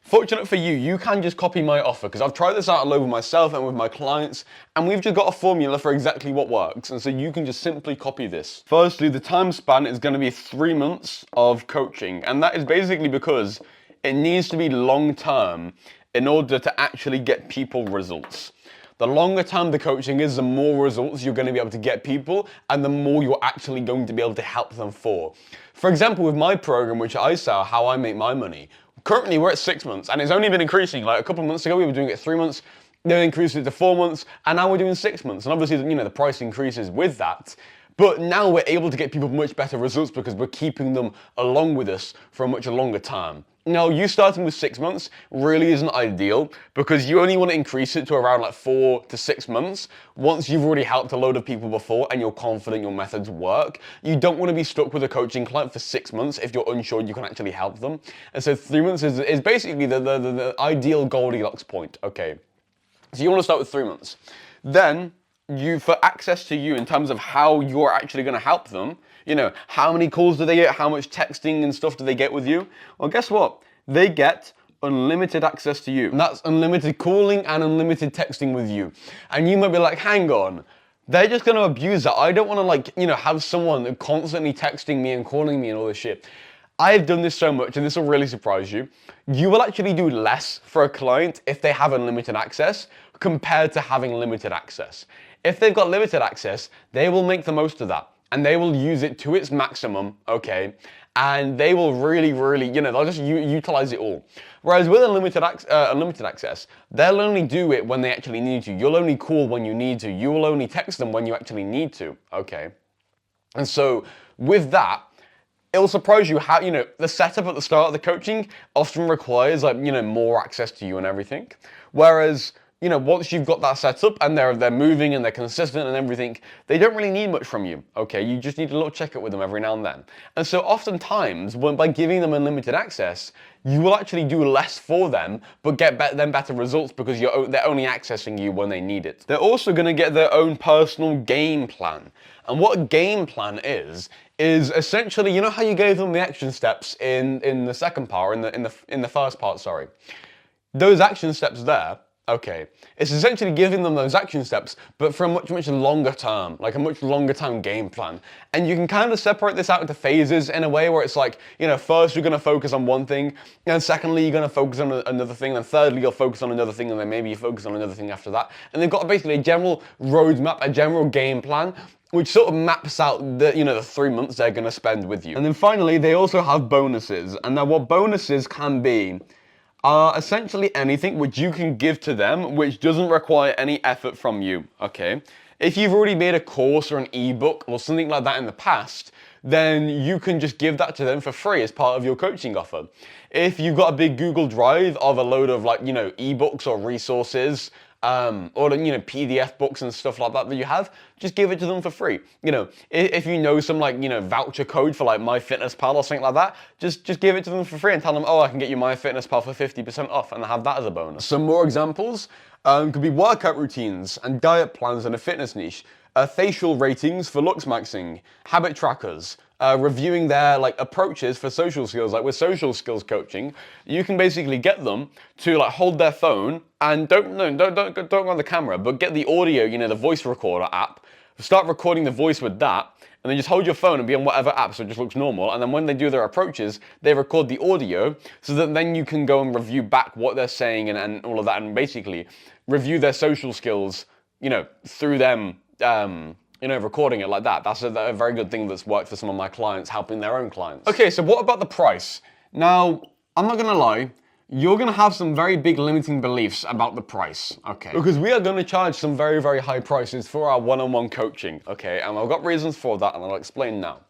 fortunate for you, you can just copy my offer because I've tried this out all over myself and with my clients, and we've just got a formula for exactly what works. And so you can just simply copy this. Firstly, the time span is going to be 3 months of coaching. And that is basically because it needs to be long term in order to actually get people results. The longer term the coaching is, the more results you're going to be able to get people and the more you're actually going to be able to help them for. For example, with my program, which I sell, How I Make My Money, currently we're at 6 months and it's only been increasing. Like a couple of months ago we were doing it 3 months, then increased it to 4 months, and now we're doing 6 months. And obviously, you know, the price increases with that. But now we're able to get people much better results because we're keeping them along with us for a much longer time. Now, you starting with 6 months really isn't ideal because you only want to increase it to around like 4 to 6 months once you've already helped a load of people before and you're confident your methods work. You don't want to be stuck with a coaching client for 6 months if you're unsure you can actually help them. And so 3 months is basically the ideal Goldilocks point, okay? So you want to start with 3 months. Then, for access to you in terms of how you're actually going to help them, you know, how many calls do they get? How much texting and stuff do they get with you? Well, guess what? They get unlimited access to you. And that's unlimited calling and unlimited texting with you. And you might be like, hang on, they're just gonna abuse that. I don't wanna have someone constantly texting me and calling me and all this shit. I've done this so much, and this will really surprise you. You will actually do less for a client if they have unlimited access compared to having limited access. If they've got limited access, they will make the most of that, and they will use it to its maximum, okay? And they will really, they'll just utilize it all. Whereas with unlimited access, they'll only do it when they actually need to. You'll only call when you need to. You will only text them when you actually need to, okay? And so with that, it'll surprise you how, the setup at the start of the coaching often requires more access to you and everything. Whereas, once you've got that set up and they're moving and they're consistent and everything, they don't really need much from you, okay? You just need a little checkup with them every now and then. And so oftentimes, by giving them unlimited access, you will actually do less for them, but get them better results because they're only accessing you when they need it. They're also gonna get their own personal game plan. And what a game plan is essentially, you know how you gave them the action steps in the second part, in the first part, sorry. Those action steps there, okay, it's essentially giving them those action steps, but for a much, much longer term, like a much longer term game plan. And you can kind of separate this out into phases in a way where it's like, first you're going to focus on one thing, and secondly you're going to focus on another thing, and thirdly you'll focus on another thing, and then maybe you focus on another thing after that. And they've got basically a general roadmap, a general game plan, which sort of maps out the 3 months they're going to spend with you. And then finally, they also have bonuses. And now what bonuses can be are essentially anything which you can give to them which doesn't require any effort from you, okay? If you've already made a course or an ebook or something like that in the past, then you can just give that to them for free as part of your coaching offer. If you've got a big Google Drive of a load of ebooks or resources, or PDF books and stuff like that you have, just give it to them for free. If you know some voucher code for MyFitnessPal or something like that, just give it to them for free and tell them, oh, I can get you MyFitnessPal for 50% off, and have that as a bonus. Some more examples could be workout routines and diet plans in a fitness niche, facial ratings for looks maxing, habit trackers, reviewing their approaches for social skills. With social skills coaching, you can basically get them to hold their phone and don't go on the camera, but get the audio, the voice recorder app, start recording the voice with that, and then just hold your phone and be on whatever app so it just looks normal. And then when they do their approaches, they record the audio so that then you can go and review back what they're saying and all of that, and basically review their social skills, through them, recording it like that. That's a very good thing that's worked for some of my clients, helping their own clients. Okay, so what about the price? Now, I'm not gonna lie, you're gonna have some very big limiting beliefs about the price, okay? Because we are gonna charge some very, very high prices for our one-on-one coaching, okay? And I've got reasons for that, and I'll explain now.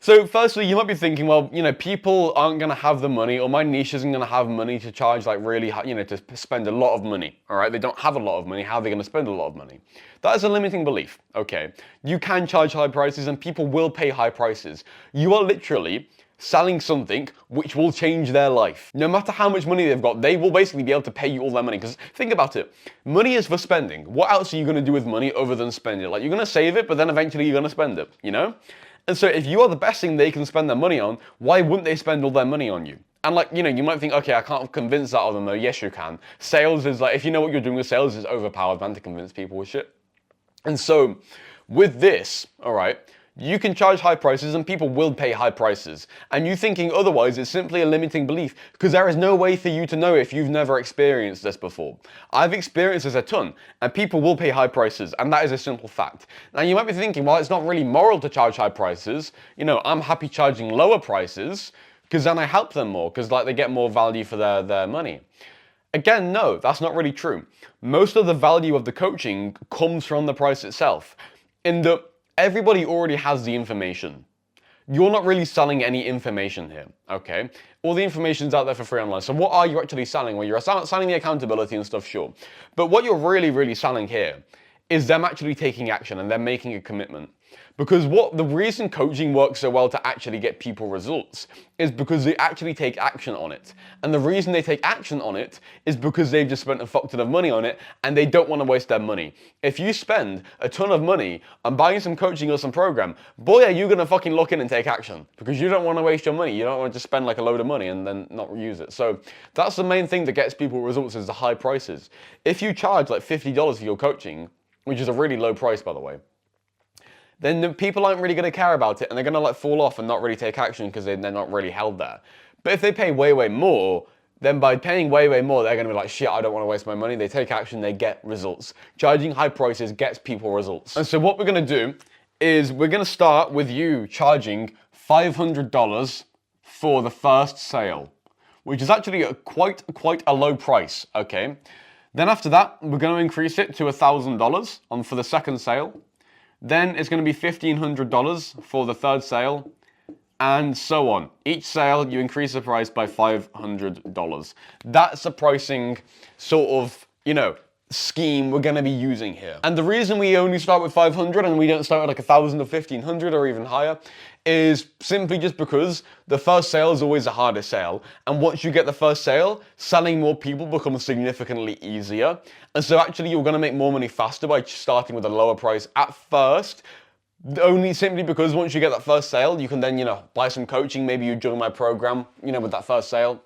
So firstly, you might be thinking, well, people aren't going to have the money, or my niche isn't going to have money to charge really high, to spend a lot of money, all right? They don't have a lot of money. How are they going to spend a lot of money? That is a limiting belief, okay? You can charge high prices and people will pay high prices. You are literally selling something which will change their life. No matter how much money they've got, they will basically be able to pay you all their money. Because think about it, money is for spending. What else are you going to do with money other than spend it? You're going to save it, but then eventually you're going to spend it, And so if you are the best thing they can spend their money on, why wouldn't they spend all their money on you? And you might think, okay, I can't convince that of them though. Yes, you can. Sales is if you know what you're doing with sales, is overpowered, man, to convince people with shit. And so with this, all right, you can charge high prices and people will pay high prices. And you thinking otherwise is simply a limiting belief, because there is no way for you to know if you've never experienced this before. I've experienced this a ton, and people will pay high prices, and that is a simple fact. Now you might be thinking, well, it's not really moral to charge high prices. I'm happy charging lower prices, because then I help them more, because they get more value for their money. Again, no, that's not really true. Most of the value of the coaching comes from the price itself, in that everybody already has the information. You're not really selling any information here, okay? All the information's out there for free online. So what are you actually selling? Well, you're selling the accountability and stuff, sure. But what you're really, really selling here is them actually taking action and them making a commitment. Because the reason coaching works so well to actually get people results is because they actually take action on it. And the reason they take action on it is because they've just spent a fuck ton of money on it and they don't want to waste their money. If you spend a ton of money on buying some coaching or some program, boy, are you going to fucking lock in and take action, because you don't want to waste your money. You don't want to just spend like a load of money and then not use it. So that's the main thing that gets people results, is the high prices. If you charge like $50 for your coaching, which is a really low price, by the way, then the people aren't really going to care about it, and they're going to like fall off and not really take action because they're not really held there. But if they pay way, way more, then by paying way, way more, they're going to be like, shit, I don't want to waste my money. They take action, they get results. Charging high prices gets people results. And so what we're going to do is we're going to start with you charging $500 for the first sale, which is actually quite a low price, okay? Then after that, we're going to increase it to $1,000 for the second sale. Then it's going to be $1,500 for the third sale, and so on. Each sale, you increase the price by $500. That's the pricing sort of, scheme we're going to be using here. And the reason we only start with 500 and we don't start at like 1,000 or 1,500 or even higher is simply just because the first sale is always the hardest sale. And once you get the first sale, selling more people becomes significantly easier. And so actually you're going to make more money faster by starting with a lower price at first, only simply because once you get that first sale, you can then, buy some coaching. Maybe you join my program, with that first sale.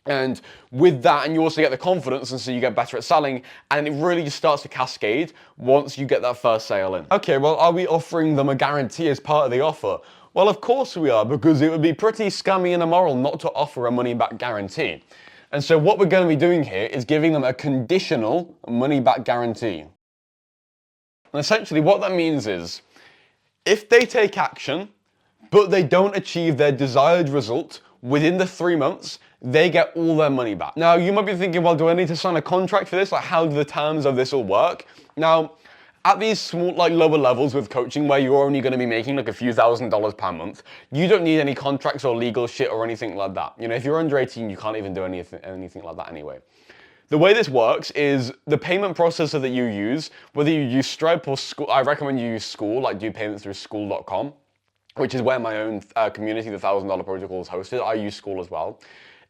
And with that, and you also get the confidence, and so you get better at selling, and it really just starts to cascade once you get that first sale in. Okay, well, are we offering them a guarantee as part of the offer? Well, of course we are, because it would be pretty scummy and immoral not to offer a money-back guarantee. And so what we're going to be doing here is giving them a conditional money-back guarantee. And essentially what that means is, if they take action, but they don't achieve their desired result within the 3 months, they get all their money back. Now, you might be thinking, well, do I need to sign a contract for this? Like, how do the terms of this all work? Now, at these small, lower levels with coaching where you're only going to be making like a few $1,000s per month, you don't need any contracts or legal shit or anything like that. If you're under 18, you can't even do anything like that anyway. The way this works is the payment processor that you use, whether you use Stripe or School, I recommend you use School, like do payments through school.com, which is where my own community, the $1,000 Protocol, is hosted. I use School as well.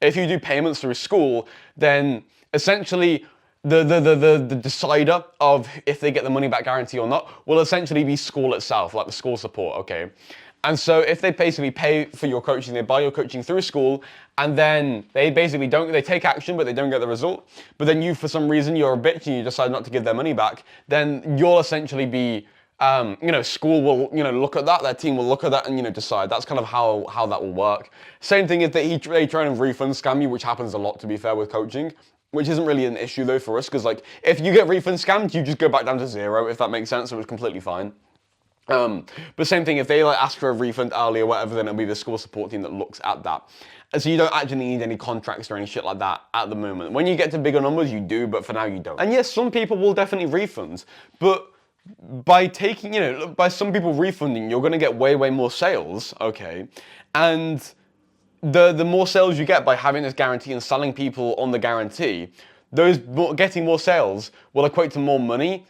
If you do payments through School, then essentially the decider of if they get the money back guarantee or not will essentially be School itself, like the School support, okay? And so if they basically pay for your coaching, they buy your coaching through School, and then they basically they take action, but they don't get the result. But then you, for some reason, you're a bitch and you decide not to give their money back, then you'll essentially be School will, look at that, their team will look at that and, decide. That's kind of how that will work. Same thing if they try and refund scam you, which happens a lot, to be fair, with coaching, which isn't really an issue though for us, because if you get refund scammed, you just go back down to zero, if that makes sense, so it's completely fine. But same thing, if they ask for a refund early or whatever, then it'll be the School support team that looks at that. And so you don't actually need any contracts or any shit like that at the moment. When you get to bigger numbers, you do, but for now you don't. And yes, some people will definitely refund, but by taking, by some people refunding, you're going to get way, way more sales, okay? And the more sales you get by having this guarantee and selling people on the guarantee, getting more sales will equate to more money,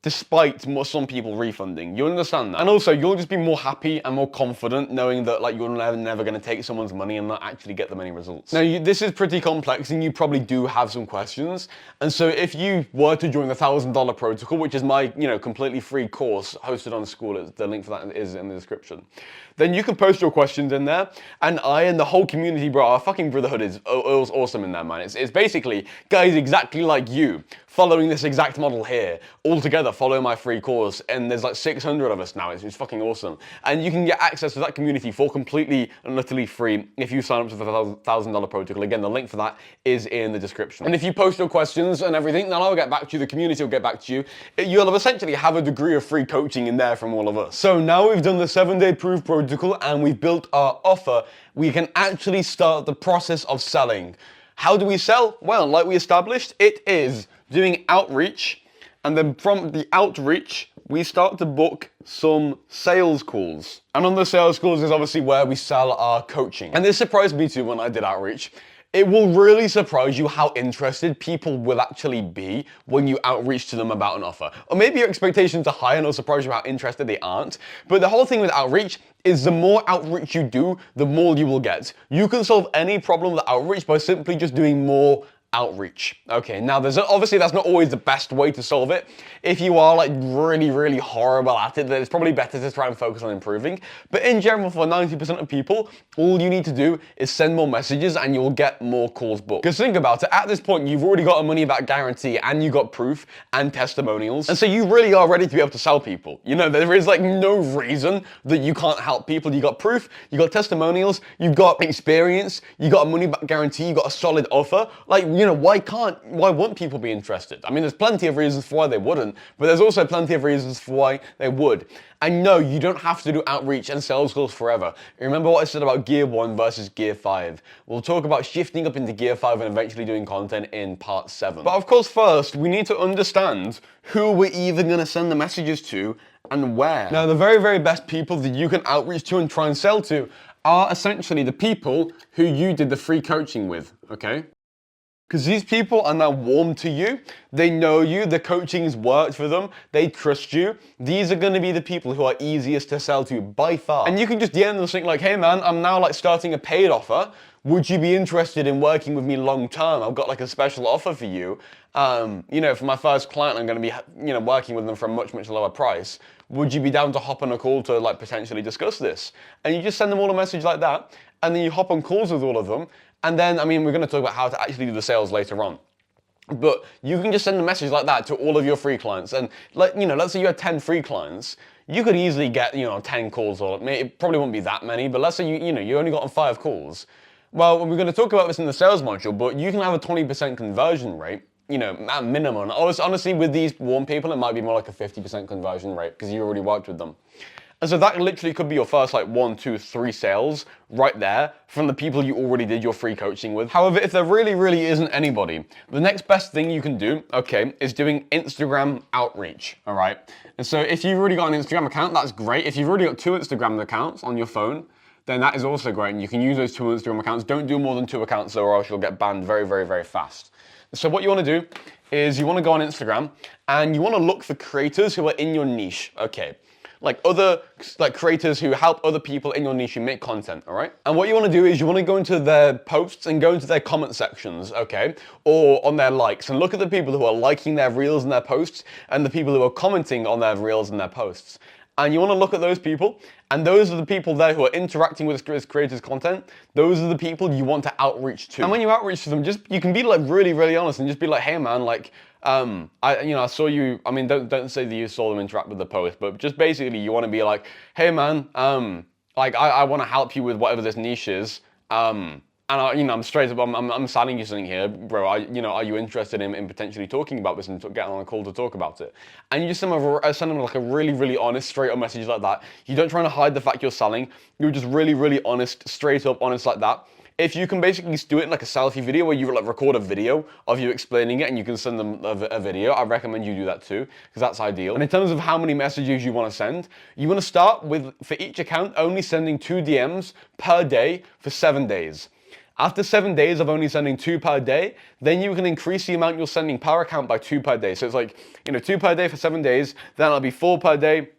despite some people refunding. You understand that? And also, you'll just be more happy and more confident knowing that you're never going to take someone's money and not actually get them any results. Now, this is pretty complex and you probably do have some questions. And so if you were to join the $1,000 Protocol, which is my completely free course hosted on School, the link for that is in the description, then you can post your questions in there. And I and the whole community, bro, our fucking brotherhood is awesome in there, man. It's basically guys exactly like you, following this exact model here, all together follow my free course, and there's 600 of us now. It's fucking awesome. And you can get access to that community for completely and utterly free if you sign up to the $1,000 Protocol. Again, the link for that is in the description. And if you post your questions and everything, then I'll get back to you, the community will get back to you. You'll essentially have a degree of free coaching in there from all of us. So now we've done the 7-day proof protocol and we've built our offer, we can actually start the process of selling. How do we sell? Well, like we established, it is doing outreach, and then from the outreach, we start to book some sales calls. And on the sales calls is obviously where we sell our coaching. And this surprised me too when I did outreach. It will really surprise you how interested people will actually be when you outreach to them about an offer. Or maybe your expectations are high and it'll surprise you how interested they aren't. But the whole thing with outreach is the more outreach you do, the more you will get. You can solve any problem with outreach by simply just doing more outreach. Okay, now obviously that's not always the best way to solve it. If you are like really horrible at it, then it's probably better to try and focus on improving. But in general, for 90% of people, all you need to do is send more messages and you'll get more calls booked. Because think about it, at this point, you've already got a money back guarantee and you got proof and testimonials. And so you really are ready to be able to sell people. You know, there is like no reason that you can't help people. You got proof, you got testimonials, you've got experience, you got a money back guarantee, you got a solid offer. Like, you know, why won't people be interested? I mean, there's plenty of reasons for why they wouldn't, but there's also plenty of reasons for why they would. And no, you don't have to do outreach and sales calls forever. Remember what I said about gear 1 versus gear 5. We'll talk about shifting up into gear 5 and eventually doing content in part 7. But of course, first, we need to understand who we're even going to send the messages to and where. Now, the very best people that you can outreach to and try and sell to are essentially the people who you did the free coaching with, okay? Because these people are now warm to you, they know you, the coaching's worked for them, they trust you. These are going to be the people who are easiest to sell to by far. And you can just DM them something like, hey man, I'm now like starting a paid offer. Would you be interested in working with me long term? I've got like a special offer for you. You know, for my first client, I'm going to be, you know, working with them for a much lower price. Would you be down to hop on a call to like potentially discuss this? And you just send them all a message like that, and then you hop on calls with all of them. And then, I mean, we're going to talk about how to actually do the sales later on. But you can just send a message like that to all of your free clients. And, like, you know, let's say you had 10 free clients. You could easily get, you know, 10 calls, or it probably won't be that many, but let's say you only got 5 calls. Well, we're going to talk about this in the sales module, but you can have a 20% conversion rate, you know, at minimum. Honestly, with these warm people, it might be more like a 50% conversion rate because you already worked with them. And so that literally could be your first like 1, 2, 3 sales right there from the people you already did your free coaching with. However, if there really isn't anybody, the next best thing you can do, okay, is doing Instagram outreach, all right? And so if you've already got an Instagram account, that's great. If you've already got 2 Instagram accounts on your phone, then that is also great. And you can use those 2 Instagram accounts. Don't do more than 2 accounts though, or else you'll get banned very fast. So what you want to do is you want to go on Instagram and you want to look for creators who are in your niche, okay? Like other creators who help other people in your niche who make content, all right? And what you want to do is you want to go into their posts and go into their comment sections, okay? Or on their likes, and look at the people who are liking their reels and their posts and the people who are commenting on their reels and their posts. And you want to look at those people, and those are the people there who are interacting with this creator's content. Those are the people you want to outreach to. And when you outreach to them, you can be like really honest and just be like, hey man, like, I saw you. I mean, don't say that you saw them interact with the post, but just basically you want to be like, hey man, like I want to help you with whatever this niche is. And I'm straight up. I'm selling you something here, bro. Are you interested in potentially talking about this and getting on a call to talk about it? And you just send them like a really honest, straight up message like that. You don't try to hide the fact you're selling. You're just really honest, straight up honest like that. If you can basically do it in like a selfie video where you like record a video of you explaining it and you can send them a video, I recommend you do that too, because that's ideal. And in terms of how many messages you want to send, you want to start with, for each account, only sending 2 DMs per day for 7 days. After 7 days of only sending 2 per day, then you can increase the amount you're sending per account by 2 per day. So it's like, 2 per day for 7 days, then it'll be 4 per day,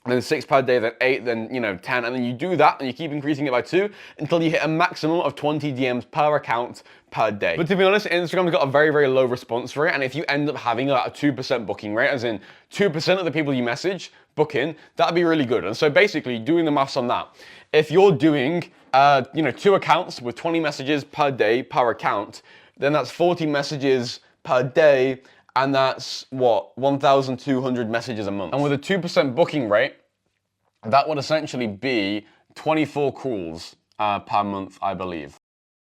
then 6 per day, then 8, then 10, and then you do that and you keep increasing it by 2 until you hit a maximum of 20 DMs per account per day. But to be honest, Instagram's got a very low response rate, and if you end up having a 2% booking rate, as in 2% of the people you message book in, that'd be really good. And so basically, doing the maths on that, if you're doing 2 accounts with 20 messages per day per account, then that's 40 messages per day. And that's, 1,200 messages a month. And with a 2% booking rate, that would essentially be 24 calls per month, I believe.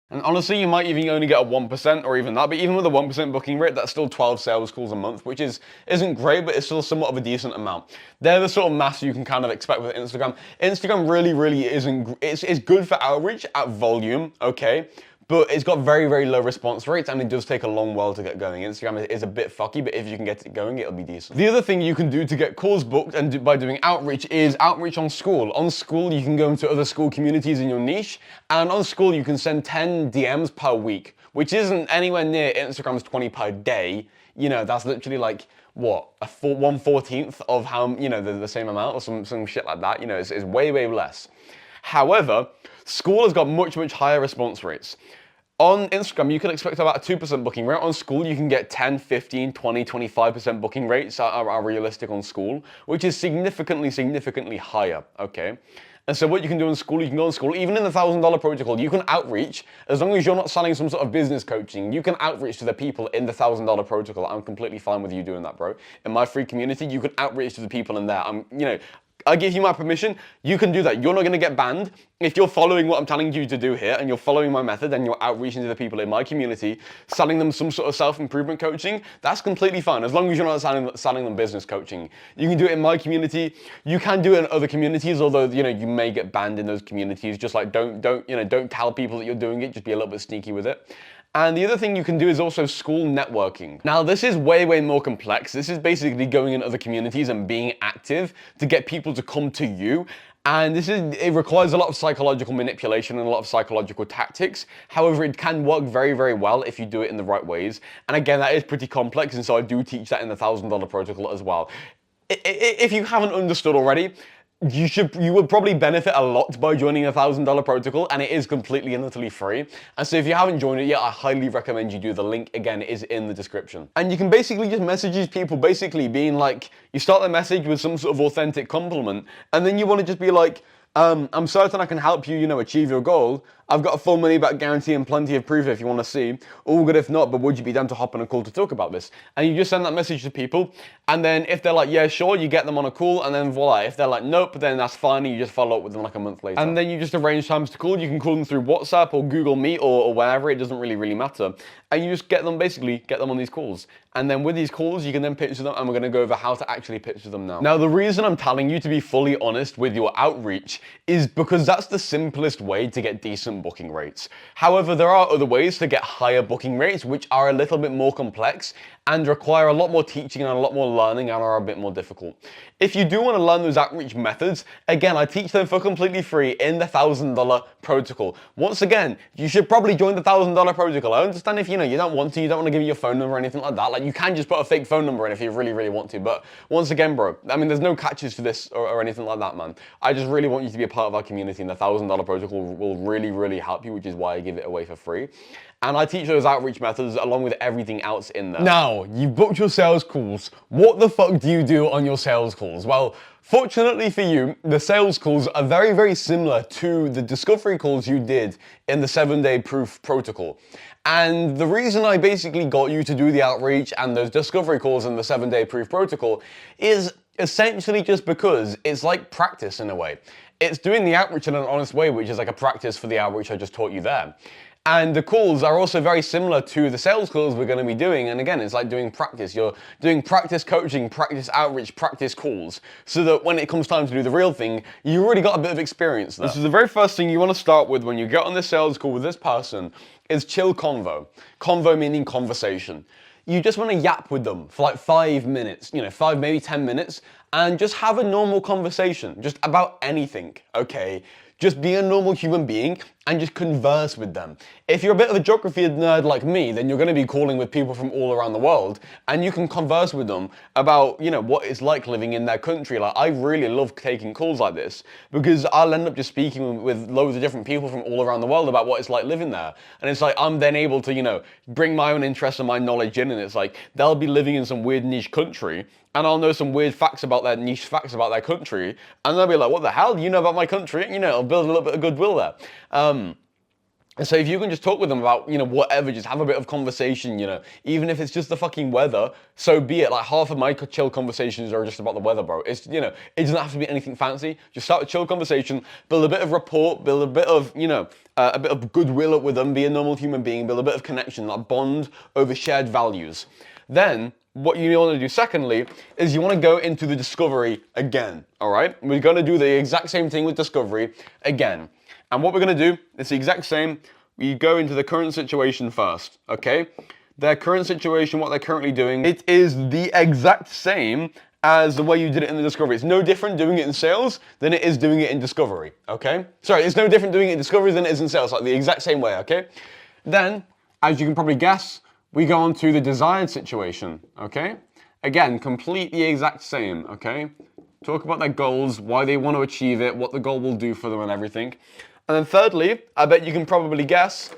And honestly, you might even only get a 1% or even that, but even with a 1% booking rate, that's still 12 sales calls a month, which isn't great, but it's still somewhat of a decent amount. They're the sort of maths you can kind of expect with Instagram. Instagram really isn't, it's good for outreach at volume, okay? but it's got very, very low response rates, and it does take a long while to get going. Instagram is a bit fucky, but if you can get it going, it'll be decent. The other thing you can do to get calls booked and by doing outreach is outreach on School. On School, you can go into other school communities in your niche, and on School, you can send 10 DMs per week, which isn't anywhere near Instagram's 20 per day. You know, that's literally like, what, 1/14 of how, you know, the same amount or some shit like that. You know, it's way, way less. However, School has got much, much higher response rates. On Instagram, you can expect about a 2% booking rate. On School, you can get 10, 15, 20, 25% booking rates are realistic on School, which is significantly higher, okay? And so what you can do in School, you can go on School, even in the $1,000 protocol, you can outreach, as long as you're not selling some sort of business coaching, you can outreach to the people in the $1,000 protocol. I'm completely fine with you doing that, bro. In my free community, you can outreach to the people in there. I give you my permission, you can do that. You're not gonna get banned. If you're following what I'm telling you to do here and you're following my method and you're outreaching to the people in my community, selling them some sort of self-improvement coaching, that's completely fine, as long as you're not selling them business coaching. You can do it in my community. You can do it in other communities, although, you know, you may get banned in those communities. Just like, don't tell people that you're doing it, just be a little bit sneaky with it. And the other thing you can do is also School networking. Now, this is way, way more complex. This is basically going in other communities and being active to get people to come to you. And it requires a lot of psychological manipulation and a lot of psychological tactics. However, it can work very, very well if you do it in the right ways. And again, that is pretty complex, and so I do teach that in the $1,000 protocol as well. If you haven't understood already, you would probably benefit a lot by joining a $1,000 protocol, and it is completely and utterly free. And so if you haven't joined it yet, I highly recommend you do. The link, again, is in the description. And you can basically just message these people, basically being like, you start the message with some sort of authentic compliment, and then you want to just be like, I'm certain I can help you, achieve your goal. I've got a full money back guarantee and plenty of proof if you want to see. All good if not, but would you be down to hop on a call to talk about this? And you just send that message to people, and then if they're like, yeah, sure, you get them on a call, and then voila. If they're like, nope, then that's fine, and you just follow up with them like a month later. And then you just arrange times to call. You can call them through WhatsApp or Google Meet or wherever. It doesn't really matter. And you just get them on these calls. And then with these calls, you can then pitch to them, and we're going to go over how to actually pitch to them now. Now, the reason I'm telling you to be fully honest with your outreach is because that's the simplest way to get decent booking rates. However, there are other ways to get higher booking rates, which are a little bit more complex and require a lot more teaching and a lot more learning and are a bit more difficult. If you do want to learn those outreach methods, again, I teach them for completely free in the $1,000 protocol. Once again, you should probably join the $1,000 protocol. I understand if you don't want to, you don't want to give me your phone number or anything like that. Like, you can just put a fake phone number in if you really want to. But once again, bro, I mean, there's no catches to this or anything like that, man. I just really want you to be a part of our community, and the $1,000 protocol will really help you, which is why I give it away for free. And I teach those outreach methods along with everything else in there. Now, you've booked your sales calls. What the fuck do you do on your sales calls? Well, fortunately for you, the sales calls are very similar to the discovery calls you did in the 7-day proof protocol. And the reason I basically got you to do the outreach and those discovery calls in the 7-day proof protocol is essentially just because it's like practice in a way. It's doing the outreach in an honest way, which is like a practice for the outreach I just taught you there. And the calls are also very similar to the sales calls we're going to be doing. And again, it's like doing practice. You're doing practice coaching, practice outreach, practice calls, so that when it comes time to do the real thing, you already got a bit of experience there. This is the very first thing you want to start with when you get on this sales call with this person is chill convo. Convo meaning conversation. You just want to yap with them for like 5 minutes, 5, maybe 10 minutes, and just have a normal conversation, just about anything, okay? Just be a normal human being and just converse with them. If you're a bit of a geography nerd like me, then you're going to be calling with people from all around the world, and you can converse with them about, what it's like living in their country. Like, I really love taking calls like this because I'll end up just speaking with loads of different people from all around the world about what it's like living there. And it's like, I'm then able to, bring my own interests and my knowledge in, and it's like, they'll be living in some weird niche country, and I'll know some weird facts about their niche facts about their country, and they'll be like, what the hell do you know about my country? It'll build a little bit of goodwill there. And so if you can just talk with them about, whatever, just have a bit of conversation, even if it's just the fucking weather, so be it. Like, half of my chill conversations are just about the weather, bro. It's, it doesn't have to be anything fancy. Just start a chill conversation, build a bit of rapport, build a bit of, a bit of goodwill with them, be a normal human being, build a bit of connection, like bond over shared values. Then, what you want to do secondly is you want to go into the discovery again, all right? We're going to do the exact same thing with discovery again. And what we're going to do is the exact same. we go into the current situation first, okay? Their current situation, what they're currently doing, it is the exact same as the way you did it in the discovery. It's no different doing it in sales than it is doing it in discovery, okay? Sorry, it's no different doing it in discovery than it is in sales, like the exact same way, okay? Then, as you can probably guess, we go on to the desired situation, okay? Again, completely exact same, okay? Talk about their goals, why they want to achieve it, what the goal will do for them and everything. And then thirdly, I bet you can probably guess,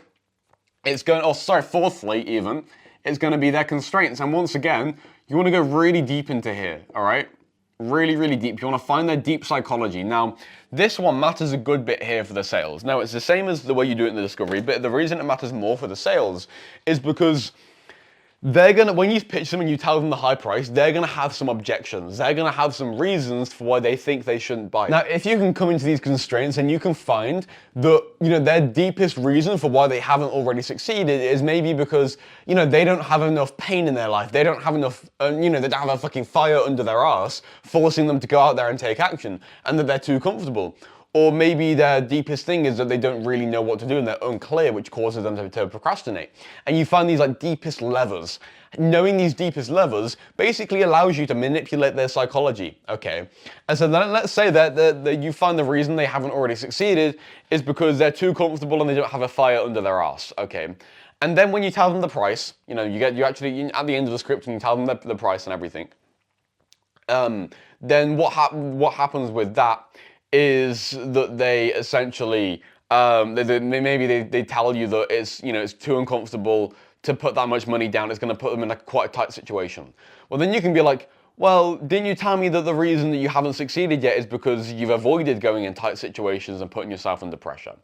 fourthly even, it's going to be their constraints. And once again, you want to go really deep into here, all right? Really, really deep. You want to find their deep psychology. Now, this one matters a good bit here for the sales. Now, it's the same as the way you do it in the discovery, but the reason it matters more for the sales is because when you pitch them and you tell them the high price, they're gonna have some objections. They're gonna have some reasons for why they think they shouldn't buy. Now, if you can come into these constraints and you can find that, their deepest reason for why they haven't already succeeded is maybe because, they don't have enough pain in their life. They don't have enough, they don't have a fucking fire under their ass forcing them to go out there and take action, and that they're too comfortable. Or maybe their deepest thing is that they don't really know what to do and they're unclear, which causes them to procrastinate. And you find these deepest levers. Knowing these deepest levers basically allows you to manipulate their psychology, okay? And so then let's say that you find the reason they haven't already succeeded is because they're too comfortable and they don't have a fire under their ass, okay? And then when you tell them the price, you at the end of the script and you tell them the price and everything, then what happens with that is that they essentially, they tell you that it's too uncomfortable to put that much money down. It's going to put them in quite a tight situation. Well, then you can be like, well, didn't you tell me that the reason that you haven't succeeded yet is because you've avoided going in tight situations and putting yourself under pressure?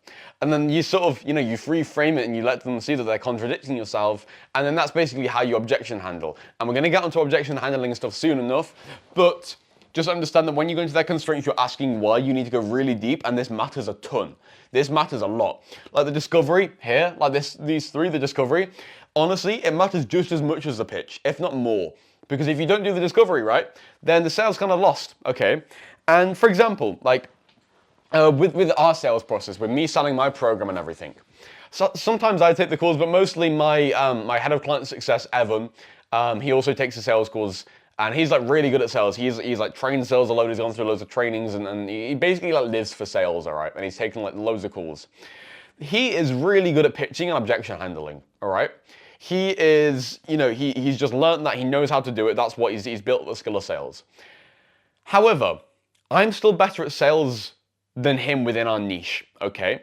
And then you sort of, you reframe it and you let them see that they're contradicting yourself. And then that's basically how you objection handle. And we're going to get onto objection handling stuff soon enough, but just understand that when you go into their constraints, you're asking why. You need to go really deep, and this matters a ton. This matters a lot. Like the discovery here, these three, the discovery, honestly, it matters just as much as the pitch, if not more. Because if you don't do the discovery right, then the sales kind of lost, okay? And for example, with our sales process, with me selling my program and everything, so sometimes I take the calls, but mostly my head of client success, Evan, he also takes the sales calls. And he's really good at sales. He's trained sales a load. He's gone through loads of trainings and he basically lives for sales, all right? And he's taken loads of calls. He is really good at pitching and objection handling, all right? He is, he's just learned that. He knows how to do it. That's what he's built the skill of sales. However, I'm still better at sales than him within our niche, okay?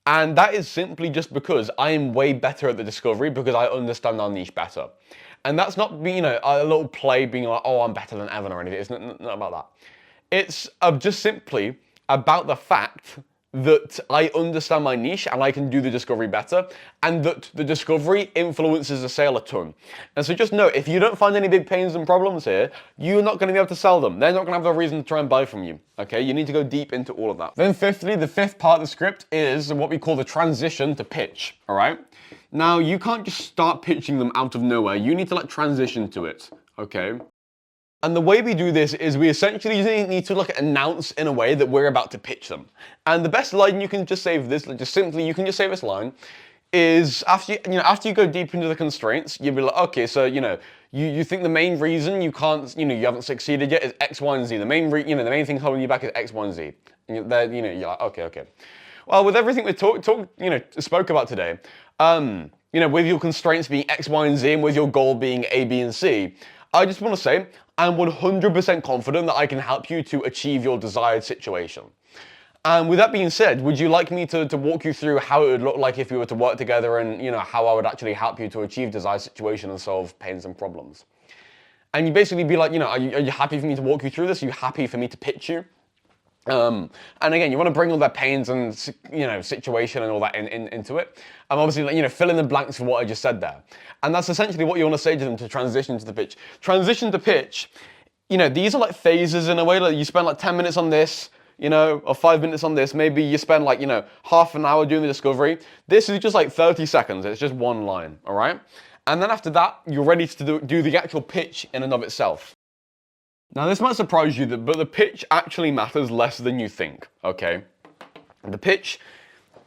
And that is simply just because I am way better at the discovery because I understand our niche better. And that's not being, a little play being like, oh, I'm better than Evan or anything. It's not about that. It's just simply about the fact that I understand my niche and I can do the discovery better, and that the discovery influences the sale a ton. And so just know, if you don't find any big pains and problems here, you're not going to be able to sell them. They're not going to have the reason to try and buy from you, okay? You need to go deep into all of that. Then fifthly, the fifth part of the script is what we call the transition to pitch, all right? Now, you can't just start pitching them out of nowhere. You need to transition to it, okay? And the way we do this is we essentially need to announce in a way that we're about to pitch them. And the best line you can just say for this, you can just say this line, is after you go deep into the constraints, you'll be like, okay, so you think the main reason you can't, you haven't succeeded yet is X, Y, and Z. The main thing holding you back is X, Y, and Z. And you're like, okay. Well, with everything we spoke about today, with your constraints being X, Y, and Z, and with your goal being A, B, and C, I just want to say I'm 100% confident that I can help you to achieve your desired situation. And with that being said, would you like me to walk you through how it would look like if we were to work together and, how I would actually help you to achieve desired situation and solve pains and problems? And you basically be like, are you happy for me to walk you through this? Are you happy for me to pitch you? And again, you want to bring all their pains and, situation and all that into it. And obviously, fill in the blanks for what I just said there. And that's essentially what you want to say to them to transition to the pitch. Transition to pitch, these are phases in a way. You spend 10 minutes on this, or 5 minutes on this. Maybe you spend half an hour doing the discovery. This is just 30 seconds. It's just one line, all right? And then after that, you're ready to do the actual pitch in and of itself. Now, this might surprise you, but the pitch actually matters less than you think, okay? The pitch,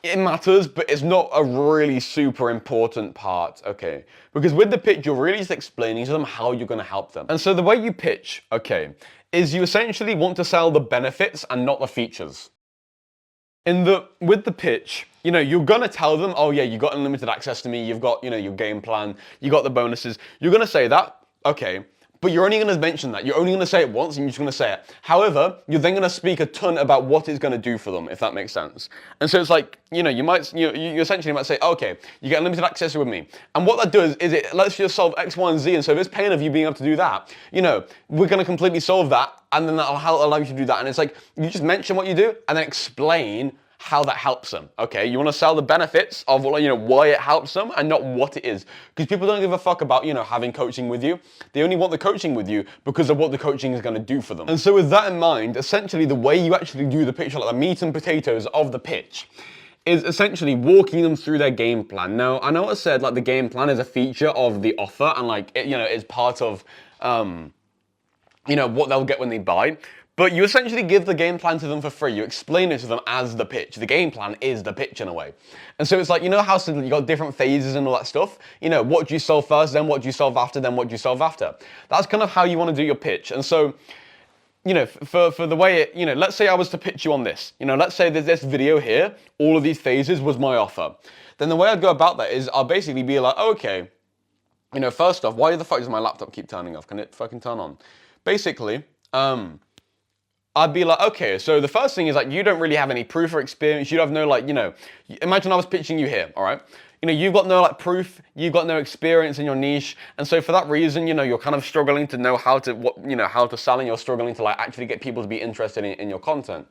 it matters, but it's not a really super important part, okay? Because with the pitch, you're really just explaining to them how you're gonna help them. And so the way you pitch, okay, is you essentially want to sell the benefits and not the features. With the pitch, you're gonna tell them, oh yeah, you got unlimited access to me, you've got, your game plan, you got the bonuses. You're gonna say that, okay, but you're only gonna mention that. You're only gonna say it once and you're just gonna say it. However, you're then gonna speak a ton about what it's gonna do for them, if that makes sense. And so it's like, you essentially might say, okay, you get unlimited access with me. And what that does is it lets you solve X, Y, and Z. And so this pain of you being able to do that, we're gonna completely solve that, and then that'll allow you to do that. And it's like, you just mention what you do and then explain how that helps them, okay? You want to sell the benefits of, why it helps them and not what it is. Because people don't give a fuck about, having coaching with you. They only want the coaching with you because of what the coaching is going to do for them. And so with that in mind, essentially the way you actually do the pitch, like the meat and potatoes of the pitch, is essentially walking them through their game plan. Now, I know I said like the game plan is a feature of the offer and like, it's part of, what they'll get when they buy. But you essentially give the game plan to them for free. You explain it to them as the pitch. The game plan is the pitch in a way. And so it's like, how you got different phases and all that stuff? What do you solve first, then what do you solve after, then what do you solve after? That's kind of how you want to do your pitch. And so, for the way it, let's say I was to pitch you on this. Let's say there's this video here, all of these phases was my offer. Then the way I'd go about that is I'll basically be like, okay, first off, why the fuck does my laptop keep turning off? Can it fucking turn on? Basically, I'd be like, okay, so the first thing is like, you don't really have any proof or experience. You have no imagine I was pitching you here, all right? You've got no proof, you've got no experience in your niche. And so for that reason, you're kind of struggling to know how to sell, and you're struggling to actually get people to be interested in your content.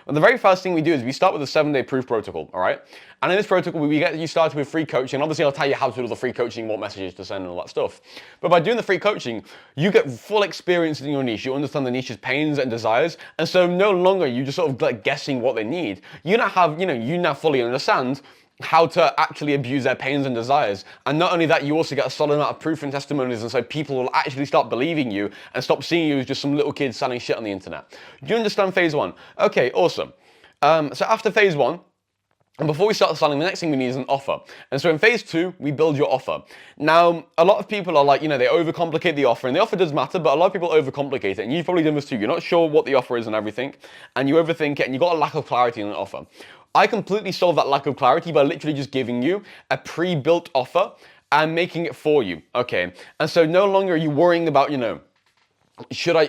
And the very first thing we do is we start with a 7-day proof protocol, all right? And in this protocol, we get you started with free coaching. Obviously, I'll tell you how to do the free coaching, what messages to send and all that stuff. But by doing the free coaching, you get full experience in your niche. You understand the niche's pains and desires. And so no longer are you just sort of guessing what they need. You now fully understand how to actually abuse their pains and desires. And not only that, you also get a solid amount of proof and testimonies, and so people will actually start believing you and stop seeing you as just some little kid selling shit on the internet. Do you understand phase one? Okay, awesome. So after phase one, and before we start selling, the next thing we need is an offer. And so in phase two, we build your offer. Now, a lot of people are like, they overcomplicate the offer, and the offer does matter, but a lot of people overcomplicate it. And you've probably done this too. You're not sure what the offer is and everything, and you overthink it, and you've got a lack of clarity in the offer. I completely solve that lack of clarity by literally just giving you a pre-built offer and making it for you, okay? And so no longer are you worrying about,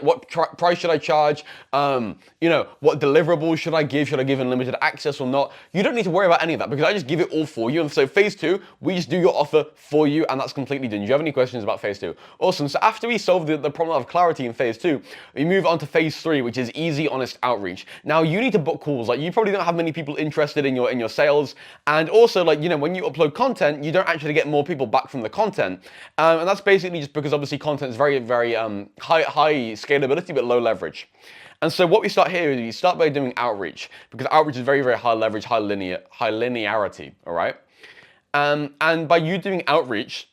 what price should I charge? What deliverables should I give? Should I give unlimited access or not? You don't need to worry about any of that because I just give it all for you. And so phase two, we just do your offer for you, and that's completely done. Do you have any questions about phase two? Awesome. So after we solve the problem of clarity in phase two, we move on to phase three, which is easy, honest outreach. Now you need to book calls. You probably don't have many people interested in your sales, and also when you upload content, you don't actually get more people back from the content, and that's basically just because obviously content is very, very high scalability but low leverage. And so what we start here is we start by doing outreach, because outreach is very, very high leverage, high linearity, all right? And by you doing outreach,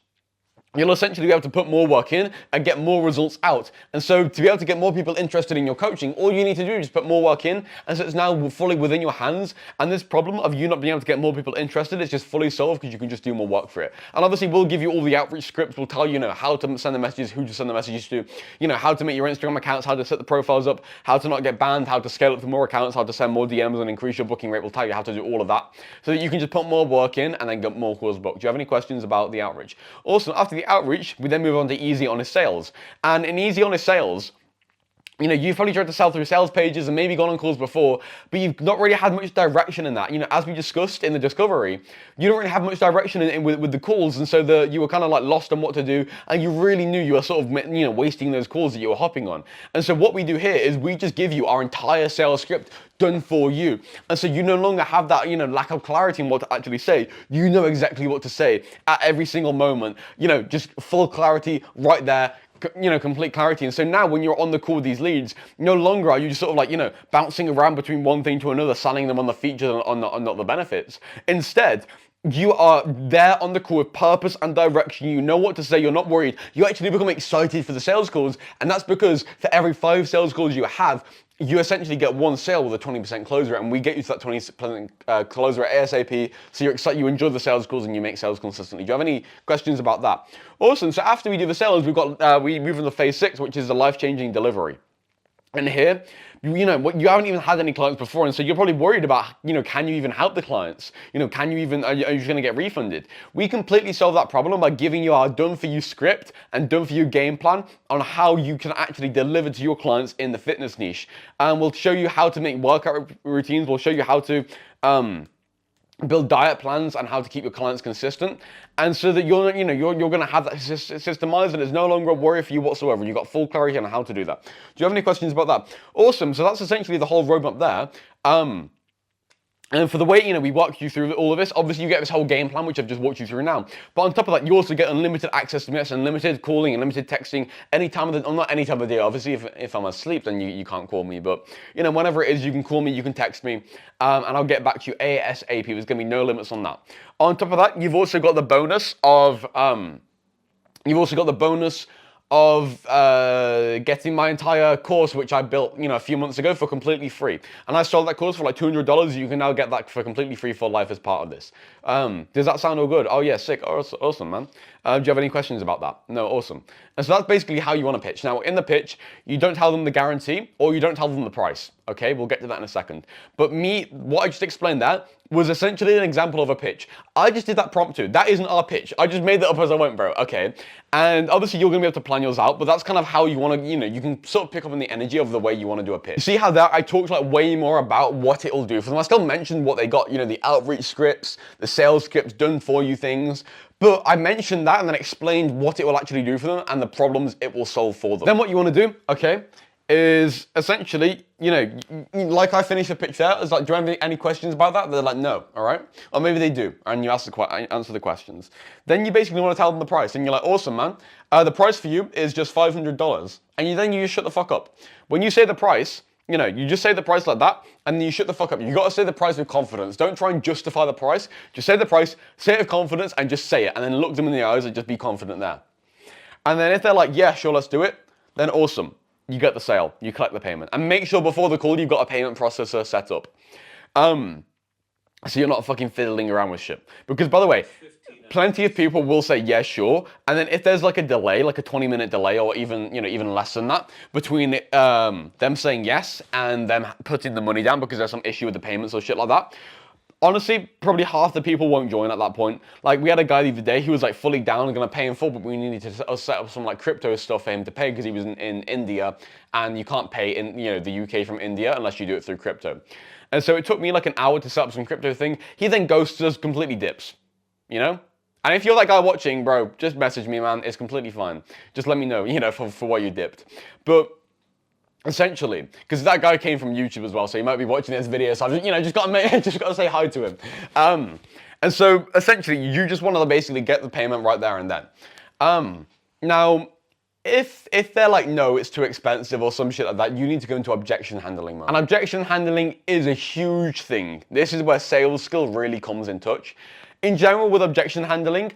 you'll essentially be able to put more work in and get more results out. And so to be able to get more people interested in your coaching, all you need to do is put more work in. And so it's now fully within your hands. And this problem of you not being able to get more people interested is just fully solved because you can just do more work for it. And obviously we'll give you all the outreach scripts. We'll tell you, how to send the messages, who to send the messages to, how to make your Instagram accounts, how to set the profiles up, how to not get banned, how to scale up to more accounts, how to send more DMs and increase your booking rate. We'll tell you how to do all of that so that you can just put more work in and then get more calls booked. Do you have any questions about the outreach? Also, after the outreach, we then move on to easy, honest sales. And in easy, honest sales, you've probably tried to sell through sales pages and maybe gone on calls before, but you've not really had much direction in that. As we discussed in the discovery, you don't really have much direction with the calls, and so you were kind of lost on what to do, and you really knew you were sort of, wasting those calls that you were hopping on. And so what we do here is we just give you our entire sales script done for you. And so you no longer have that, lack of clarity in what to actually say. You know exactly what to say at every single moment, just full clarity right there. Complete clarity. And so now when you're on the call with these leads, no longer are you just sort of bouncing around between one thing to another, selling them on the features and on not the benefits. Instead, you are there on the call with purpose and direction. You know what to say. You're not worried. You actually become excited for the sales calls. And that's because for every 5 sales calls you have, you essentially get 1 sale with a 20% close rate. And we get you to that 20% close rate ASAP. So you're excited, you enjoy the sales calls and you make sales consistently. Do you have any questions about that? Awesome. So after we do the sales, we move into phase 6, which is the life-changing delivery. And here, you haven't even had any clients before, and so you're probably worried about, can you even help the clients? Can you even, are you going to get refunded? We completely solve that problem by giving you our done-for-you script and done-for-you game plan on how you can actually deliver to your clients in the fitness niche. And we'll show you how to make workout routines. We'll show you how to build diet plans and how to keep your clients consistent, and so that you're going to have that systemized and it's no longer a worry for you whatsoever. You've got full clarity on how to do that. Do you have any questions about that? Awesome. So that's essentially the whole roadmap there. And for the way, we walk you through all of this, obviously you get this whole game plan, which I've just walked you through now. But on top of that, you also get unlimited access to me, unlimited calling, unlimited texting, any time of the, not any time of the day. Obviously, if I'm asleep, then you can't call me. But, whenever it is, you can call me, you can text me, and I'll get back to you ASAP. There's going to be no limits on that. On top of that, you've also got the bonus of, getting my entire course, which I built, a few months ago for completely free. And I sold that course for like $200. You can now get that for completely free for life as part of this. Does that sound all good? Oh yeah, sick. Awesome, man. Do you have any questions about that? No, awesome. And so that's basically how you want to pitch. Now, in the pitch, you don't tell them the guarantee or you don't tell them the price. Okay, we'll get to that in a second. But what I just explained that was essentially an example of a pitch. I just did that promptu. That isn't our pitch. I just made that up as I went, bro. Okay. And obviously you're going to be able to plan yours out, but that's kind of how you want to, you can sort of pick up on the energy of the way you want to do a pitch. You see how I talked like way more about what it'll do for them. I still mentioned what they got, the outreach scripts, the sales scripts, done for you things. But I mentioned that and then explained what it will actually do for them and the problems it will solve for them. Then what you want to do, okay, is essentially, like I finished the pitch there, it's like, do you have any questions about that? They're like, no, all right? Or maybe they do, and you answer the questions. Then you basically want to tell them the price, and you're like, awesome, man. The price for you is just $500. And you just shut the fuck up. When you say the price, you just say the price like that, and then you shut the fuck up. You got to say the price with confidence. Don't try and justify the price. Just say the price, say it with confidence, and just say it. And then look them in the eyes and just be confident there. And then if they're like, yeah, sure, let's do it, then awesome. You get the sale. You collect the payment. And make sure before the call you've got a payment processor set up. So you're not fucking fiddling around with shit. Because, by the way, plenty of people will say, yeah, sure. And then if there's like a delay, like a 20-minute delay or even less than that, between them saying yes and them putting the money down because there's some issue with the payments or shit like that, honestly, probably half the people won't join at that point. Like, we had a guy the other day, he was like fully down and gonna pay in full, but we needed to set up some like crypto stuff for him to pay because he was in India, and you can't pay in the UK from India unless you do it through crypto. And so it took me like an hour to set up some crypto thing. He then ghosts us, completely dips, And if you're that guy watching, bro, just message me, man. It's completely fine. Just let me know, for why you dipped. But essentially, because that guy came from YouTube as well, so he might be watching this video. So I've just got to say hi to him. And so essentially, you just want to basically get the payment right there and then. Now, if they're like, no, it's too expensive or some shit like that, you need to go into objection handling mode. And objection handling is a huge thing. This is where sales skill really comes in touch. In general, with objection handling,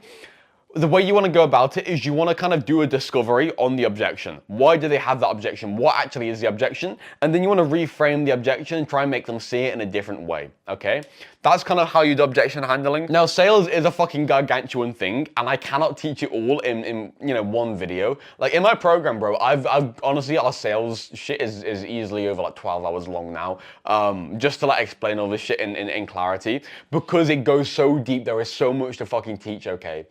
the way you want to go about it is you want to kind of do a discovery on the objection. Why do they have that objection? What actually is the objection? And then you want to reframe the objection and try and make them see it in a different way, okay? That's kind of how you do objection handling. Now, sales is a fucking gargantuan thing, and I cannot teach it all in one video. Like, in my program, bro, I've honestly, our sales shit is easily over like 12 hours long now, just to like explain all this shit in clarity, because it goes so deep. There is so much to fucking teach, okay?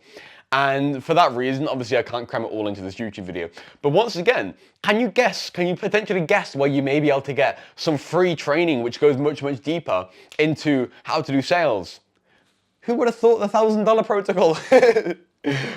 And for that reason, obviously, I can't cram it all into this YouTube video. But once again, can you potentially guess where you may be able to get some free training which goes much, much deeper into how to do sales? Who would have thought the $1,000 protocol?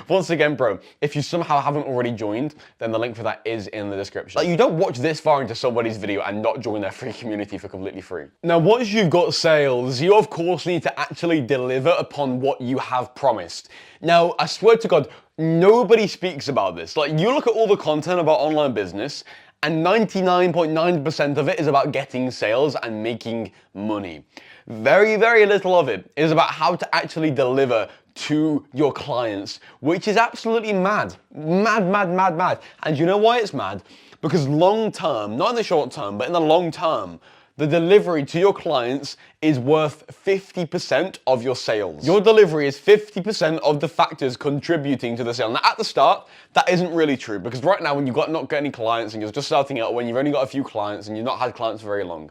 Once again, bro, if you somehow haven't already joined, then the link for that is in the description. Like, you don't watch this far into somebody's video and not join their free community for completely free. Now, once you've got sales, you of course need to actually deliver upon what you have promised. Now, I swear to God, nobody speaks about this. Like, you look at all the content about online business, And 99.9% of it is about getting sales and making money. Very, very little of it is about how to actually deliver to your clients, which is absolutely mad. Mad, mad, mad, mad. And you know why it's mad? Because long term, not in the short term, but in the long term, the delivery to your clients is worth 50% of your sales. Your delivery is 50% of the factors contributing to the sale. Now, at the start, that isn't really true, because right now, when you've not got any clients and you're just starting out, when you've only got a few clients and you've not had clients for very long,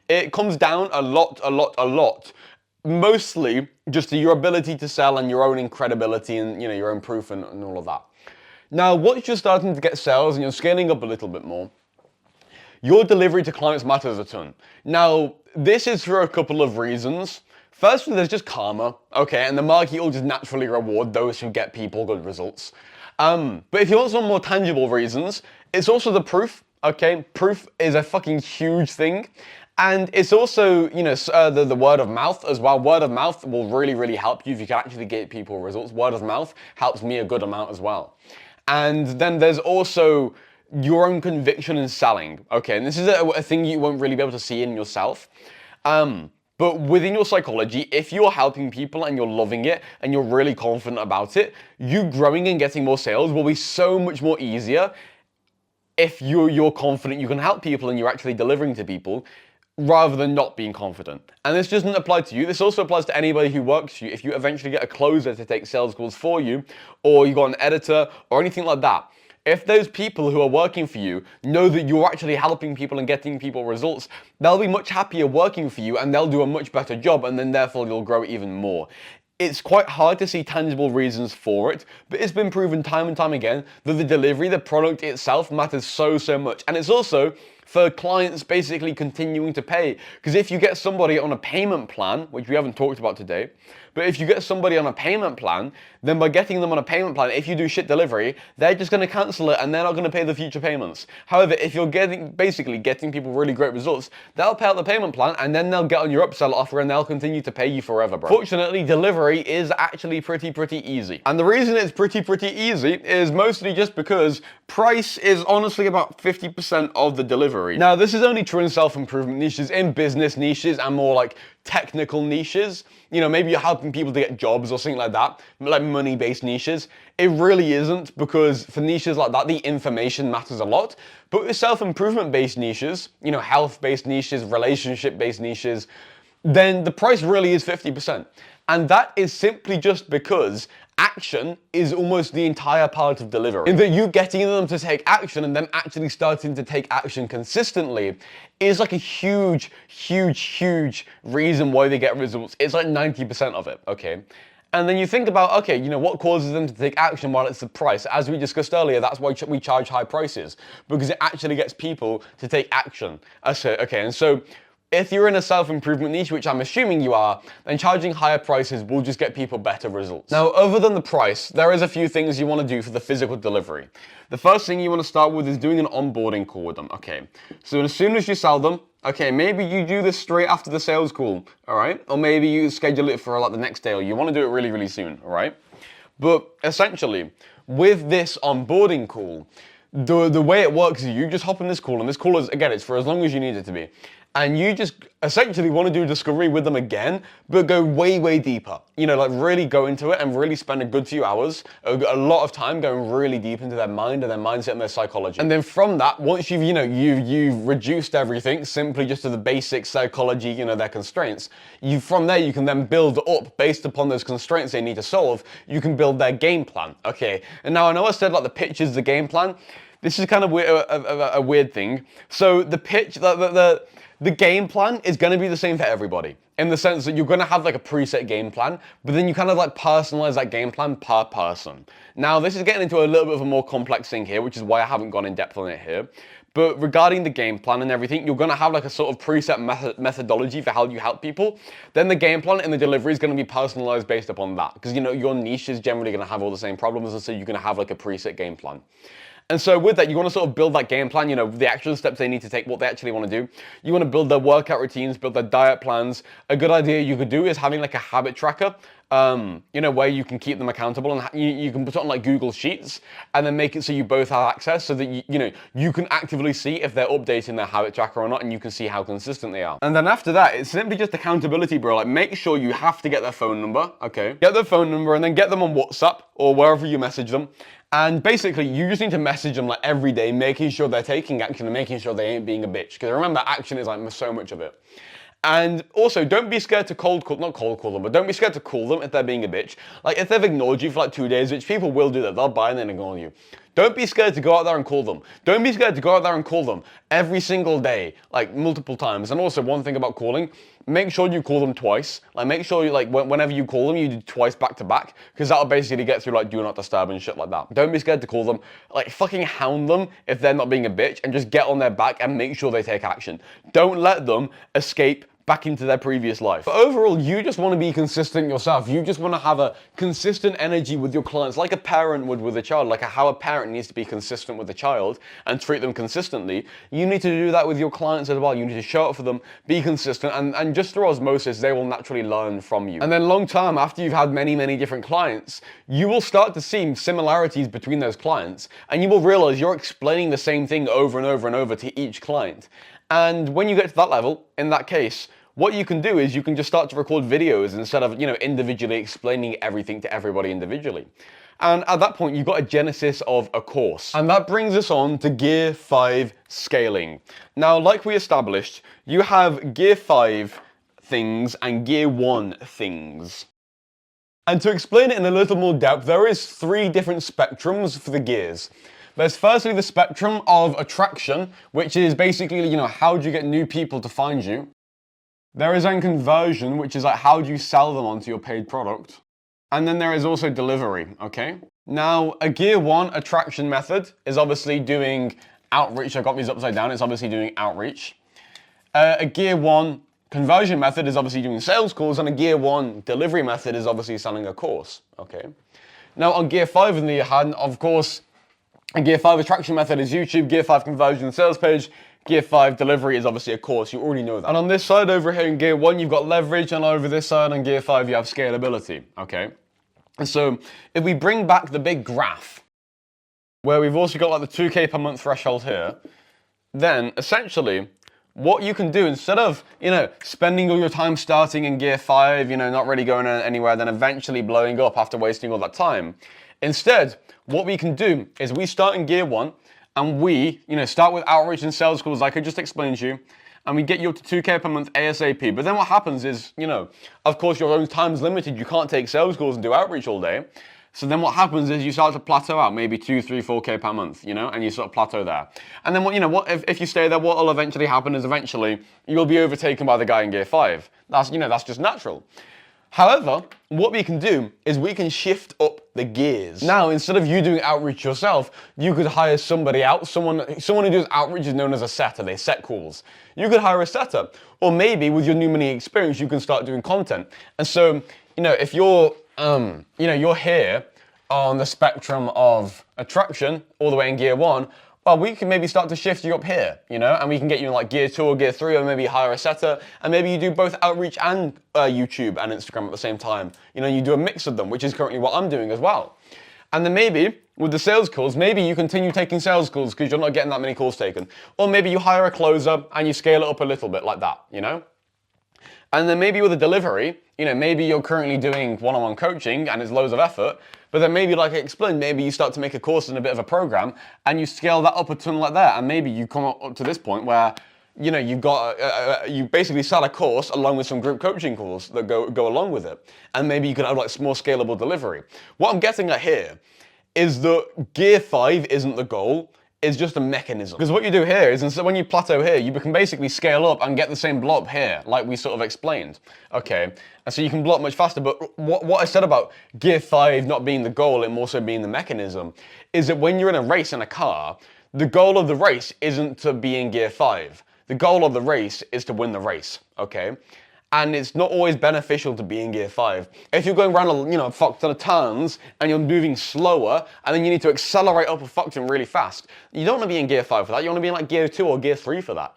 it comes down a lot. Mostly just to your ability to sell and your own credibility and your own proof and all of that. Now, once you're starting to get sales and you're scaling up a little bit more, your delivery to clients matters a ton. Now, this is for a couple of reasons. Firstly, there's just karma, okay, and the market will just naturally reward those who get people good results. But if you want some more tangible reasons, it's also the proof, okay? Proof is a fucking huge thing. And it's also, the word of mouth as well. Word of mouth will really, really help you if you can actually get people results. Word of mouth helps me a good amount as well. And then there's also your own conviction in selling. Okay, and this is a thing you won't really be able to see in yourself. But within your psychology, if you're helping people and you're loving it and you're really confident about it, you growing and getting more sales will be so much more easier if you're confident you can help people and you're actually delivering to people, rather than not being confident. And this doesn't apply to you. This also applies to anybody who works for you. If you eventually get a closer to take sales calls for you, or you got an editor or anything like that, if those people who are working for you know that you're actually helping people and getting people results, they'll be much happier working for you and they'll do a much better job, and then therefore you'll grow even more. It's quite hard to see tangible reasons for it, but it's been proven time and time again that the delivery, the product itself matters so much. And it's also for clients basically continuing to pay. Because if you get somebody on a payment plan, which we haven't talked about today, but if you get somebody on a payment plan, then by getting them on a payment plan, if you do shit delivery, they're just going to cancel it and they're not going to pay the future payments. However, if you're getting people really great results, they'll pay out the payment plan and then they'll get on your upsell offer and they'll continue to pay you forever, bro. Fortunately, delivery is actually pretty easy. And the reason it's pretty easy is mostly just because price is honestly about 50% of the delivery. Now, this is only true in self-improvement niches, in business niches, and more like technical niches. Maybe you're helping people to get jobs or something like that, like money-based niches. It really isn't, because for niches like that, the information matters a lot. But with self-improvement-based niches, health-based niches, relationship-based niches, then the price really is 50%. And that is simply just because action is almost the entire part of delivery. In that you getting them to take action and them actually starting to take action consistently is like a huge reason why they get results. It's like 90% of it, okay? And then you think about, okay, what causes them to take action? Well, it's the price. As we discussed earlier, that's why we charge high prices, because it actually gets people to take action. Okay, and so if you're in a self-improvement niche, which I'm assuming you are, then charging higher prices will just get people better results. Now, other than the price, there is a few things you want to do for the physical delivery. The first thing you want to start with is doing an onboarding call with them, okay? So as soon as you sell them, okay, maybe you do this straight after the sales call, all right? Or maybe you schedule it for like the next day, or you want to do it really soon, all right? But essentially, with this onboarding call, the way it works is you just hop in this call, and this call is, again, it's for as long as you need it to be. And you just essentially want to do discovery with them again, but go way deeper. Like really go into it and really spend a good few hours, a lot of time going really deep into their mind and their mindset and their psychology. And then from that, once you've reduced everything simply just to the basic psychology, their constraints, from there you can then build up based upon those constraints they need to solve. You can build their game plan, okay? And now I know I said like the pitch is the game plan. This is kind of a weird thing. So the pitch, the game plan is going to be the same for everybody, in the sense that you're going to have like a preset game plan, but then you kind of like personalize that game plan per person. Now, this is getting into a little bit of a more complex thing here, which is why I haven't gone in depth on it here. But regarding the game plan and everything, you're going to have like a sort of preset methodology for how you help people. Then the game plan and the delivery is going to be personalized based upon that, because your niche is generally going to have all the same problems, and so you're going to have like a preset game plan. And so with that, you want to sort of build that game plan, the actual steps they need to take, what they actually want to do. You want to build their workout routines, build their diet plans. A good idea you could do is having like a habit tracker. where you can keep them accountable, and you can put it on like Google Sheets, and then make it so you both have access, so that you can actively see if they're updating their habit tracker or not, and you can see how consistent they are. And then after that, it's simply just accountability, bro. Like, make sure you have to get their phone number, okay? Get their phone number, and then get them on WhatsApp or wherever you message them. And basically, you just need to message them like every day, making sure they're taking action and making sure they ain't being a bitch. Because remember, action is like so much of it. And also, don't be scared to not cold call them, but don't be scared to call them if they're being a bitch. Like, if they've ignored you for like 2 days, which people will do that, they'll buy and then ignore you. Don't be scared to go out there and call them. Don't be scared to go out there and call them every single day, like multiple times. And also, one thing about calling, make sure you call them twice. Like, make sure you, like, whenever you call them, you do twice back to back, because that'll basically get through, like, do not disturb and shit like that. Don't be scared to call them. Like, fucking hound them if they're not being a bitch, and just get on their back and make sure they take action. Don't let them escape back into their previous life. But overall, you just want to be consistent yourself. You just want to have a consistent energy with your clients, like a parent would with a child, like how a parent needs to be consistent with a child and treat them consistently. You need to do that with your clients as well. You need to show up for them, be consistent, and just through osmosis, they will naturally learn from you. And then long term, after you've had many, many different clients, you will start to see similarities between those clients, and you will realize you're explaining the same thing over and over and over to each client. And when you get to that level, in that case, what you can do is you can just start to record videos instead of, individually explaining everything to everybody individually. And at that point, you've got a genesis of a course. And that brings us on to Gear 5 scaling. Now, like we established, you have Gear 5 things and Gear 1 things. And to explain it in a little more depth, there is 3 different spectrums for the gears. There's firstly the spectrum of attraction, which is basically, how do you get new people to find you? There is then conversion, which is like how do you sell them onto your paid product? And then there is also delivery, okay? Now, a Gear 1 attraction method is obviously doing outreach. I got these upside down. It's obviously doing outreach. A Gear 1 conversion method is obviously doing sales calls, and a Gear 1 delivery method is obviously selling a course, okay? Now, on Gear 5, on the other hand, of course, a Gear 5 attraction method is YouTube, Gear 5 conversion sales page, Gear 5 delivery is obviously a course, you already know that. And on this side over here in Gear 1, you've got leverage, and over this side on Gear 5, you have scalability, okay? And so, if we bring back the big graph, where we've also got like the 2K per month threshold here, then essentially, what you can do, instead of, spending all your time starting in Gear 5, not really going anywhere, then eventually blowing up after wasting all that time, instead, what we can do is we start in Gear 1, and we, start with outreach and sales calls like I just explained to you, and we get you up to 2K per month ASAP. But then what happens is, of course your own time's limited. You can't take sales calls and do outreach all day. So then what happens is you start to plateau out, maybe 2, 3, 4K per month, and you sort of plateau there. And then if you stay there, what will eventually happen is eventually you'll be overtaken by the guy in Gear 5. That's just natural. However, what we can do is we can shift up the gears. Now, instead of you doing outreach yourself, you could hire somebody out. Someone who does outreach is known as a setter. They set calls. You could hire a setter. Or maybe with your new money experience, you can start doing content. And so, if you're, you're here on the spectrum of attraction all the way in Gear 1, well, we can maybe start to shift you up here, and we can get you in like Gear 2 or Gear 3, or maybe hire a setter, and maybe you do both outreach and YouTube and Instagram at the same time. You do a mix of them, which is currently what I'm doing as well. And then maybe with the sales calls, maybe you continue taking sales calls because you're not getting that many calls taken. Or maybe you hire a closer and you scale it up a little bit like that, And then maybe with a delivery, maybe you're currently doing one-on-one coaching and it's loads of effort, but then maybe, like I explained, maybe you start to make a course and a bit of a program and you scale that up a ton like that, and maybe you come up to this point where, you've got, you basically sell a course along with some group coaching calls that go along with it. And maybe you could have like more scalable delivery. What I'm getting at here is that Gear 5 isn't the goal. Is just a mechanism. Because what you do here is, instead when you plateau here, you can basically scale up and get the same blow up here, like we sort of explained. Okay, and so you can blow up much faster, but what I said about Gear 5 not being the goal and more so being the mechanism, is that when you're in a race in a car, the goal of the race isn't to be in Gear 5. The goal of the race is to win the race, okay? And it's not always beneficial to be in Gear 5. If you're going around a fuck ton of turns and you're moving slower and then you need to accelerate up a fuck ton really fast, you don't want to be in Gear 5 for that. You want to be in like Gear 2 or Gear 3 for that,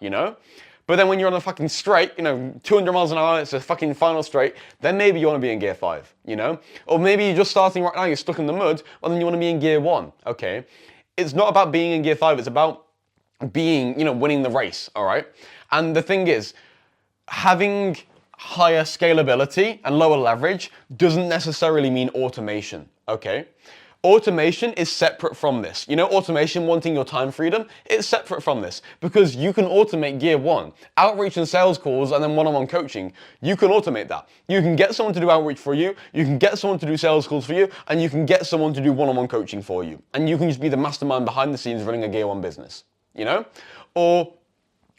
But then when you're on a fucking straight, 200 miles an hour, it's a fucking final straight, then maybe you want to be in gear 5, Or maybe you're just starting right now, you're stuck in the mud, well then you want to be in gear 1, okay? It's not about being in gear 5, it's about being, winning the race, all right? And the thing is, having higher scalability and lower leverage doesn't necessarily mean automation, okay? Automation is separate from this. Automation wanting your time freedom, it's separate from this because you can automate gear 1, outreach and sales calls and then one-on-one coaching. You can automate that. You can get someone to do outreach for you, you can get someone to do sales calls for you, and you can get someone to do one-on-one coaching for you. And you can just be the mastermind behind the scenes running a gear 1 business, Or,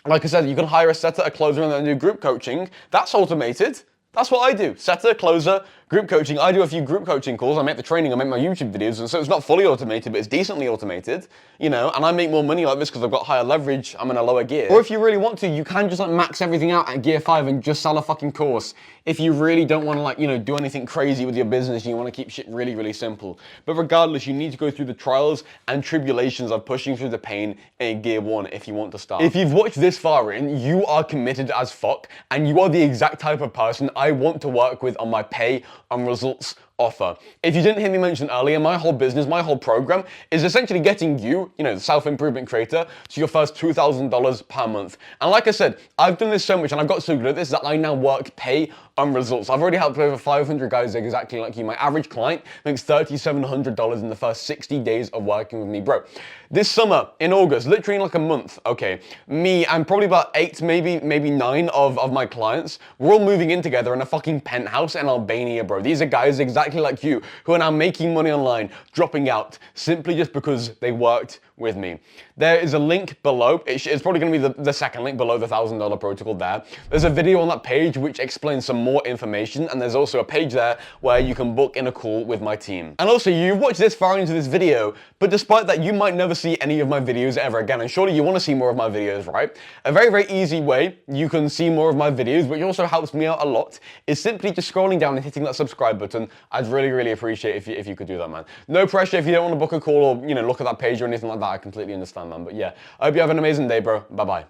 like I said, you can hire a setter, a closer, and then do group coaching. That's automated. That's what I do. Setter, closer, group coaching. I do a few group coaching calls. I make the training, I make my YouTube videos, and so it's not fully automated, but it's decently automated, and I make more money like this because I've got higher leverage, I'm in a lower gear. Or if you really want to, you can just max everything out at gear 5 and just sell a fucking course. If you really don't want to do anything crazy with your business, you want to keep shit really, really simple. But regardless, you need to go through the trials and tribulations of pushing through the pain in gear 1 if you want to start. If you've watched this far in, you are committed as fuck, and you are the exact type of person I want to work with on my pay and results offer. If you didn't hear me mention earlier, my whole business, my whole program is essentially getting you, the self-improvement creator, to your first $2,000 per month. And like I said, I've done this so much and I've got so good at this that I now work pay on results. I've already helped over 500 guys exactly like you. My average client makes $3,700 in the first 60 days of working with me, bro. This summer, in August, literally in like a month, okay, me and probably about 8, maybe 9 of my clients, we're all moving in together in a fucking penthouse in Albania, bro. These are guys exactly like you who are now making money online, dropping out, simply just because they worked with me. There is a link below. It's probably going to be the second link below the $1,000 protocol there. There's a video on that page which explains some more information, and there's also a page there where you can book in a call with my team. And also, you've watched this far into this video, but despite that, you might never see any of my videos ever again, and surely you want to see more of my videos, right? A very, very easy way you can see more of my videos, which also helps me out a lot, is simply just scrolling down and hitting that subscribe button. I'd really, really appreciate if you could do that, man. No pressure if you don't want to book a call or, look at that page or anything like that. I completely understand, man. But yeah, I hope you have an amazing day, bro. Bye-bye.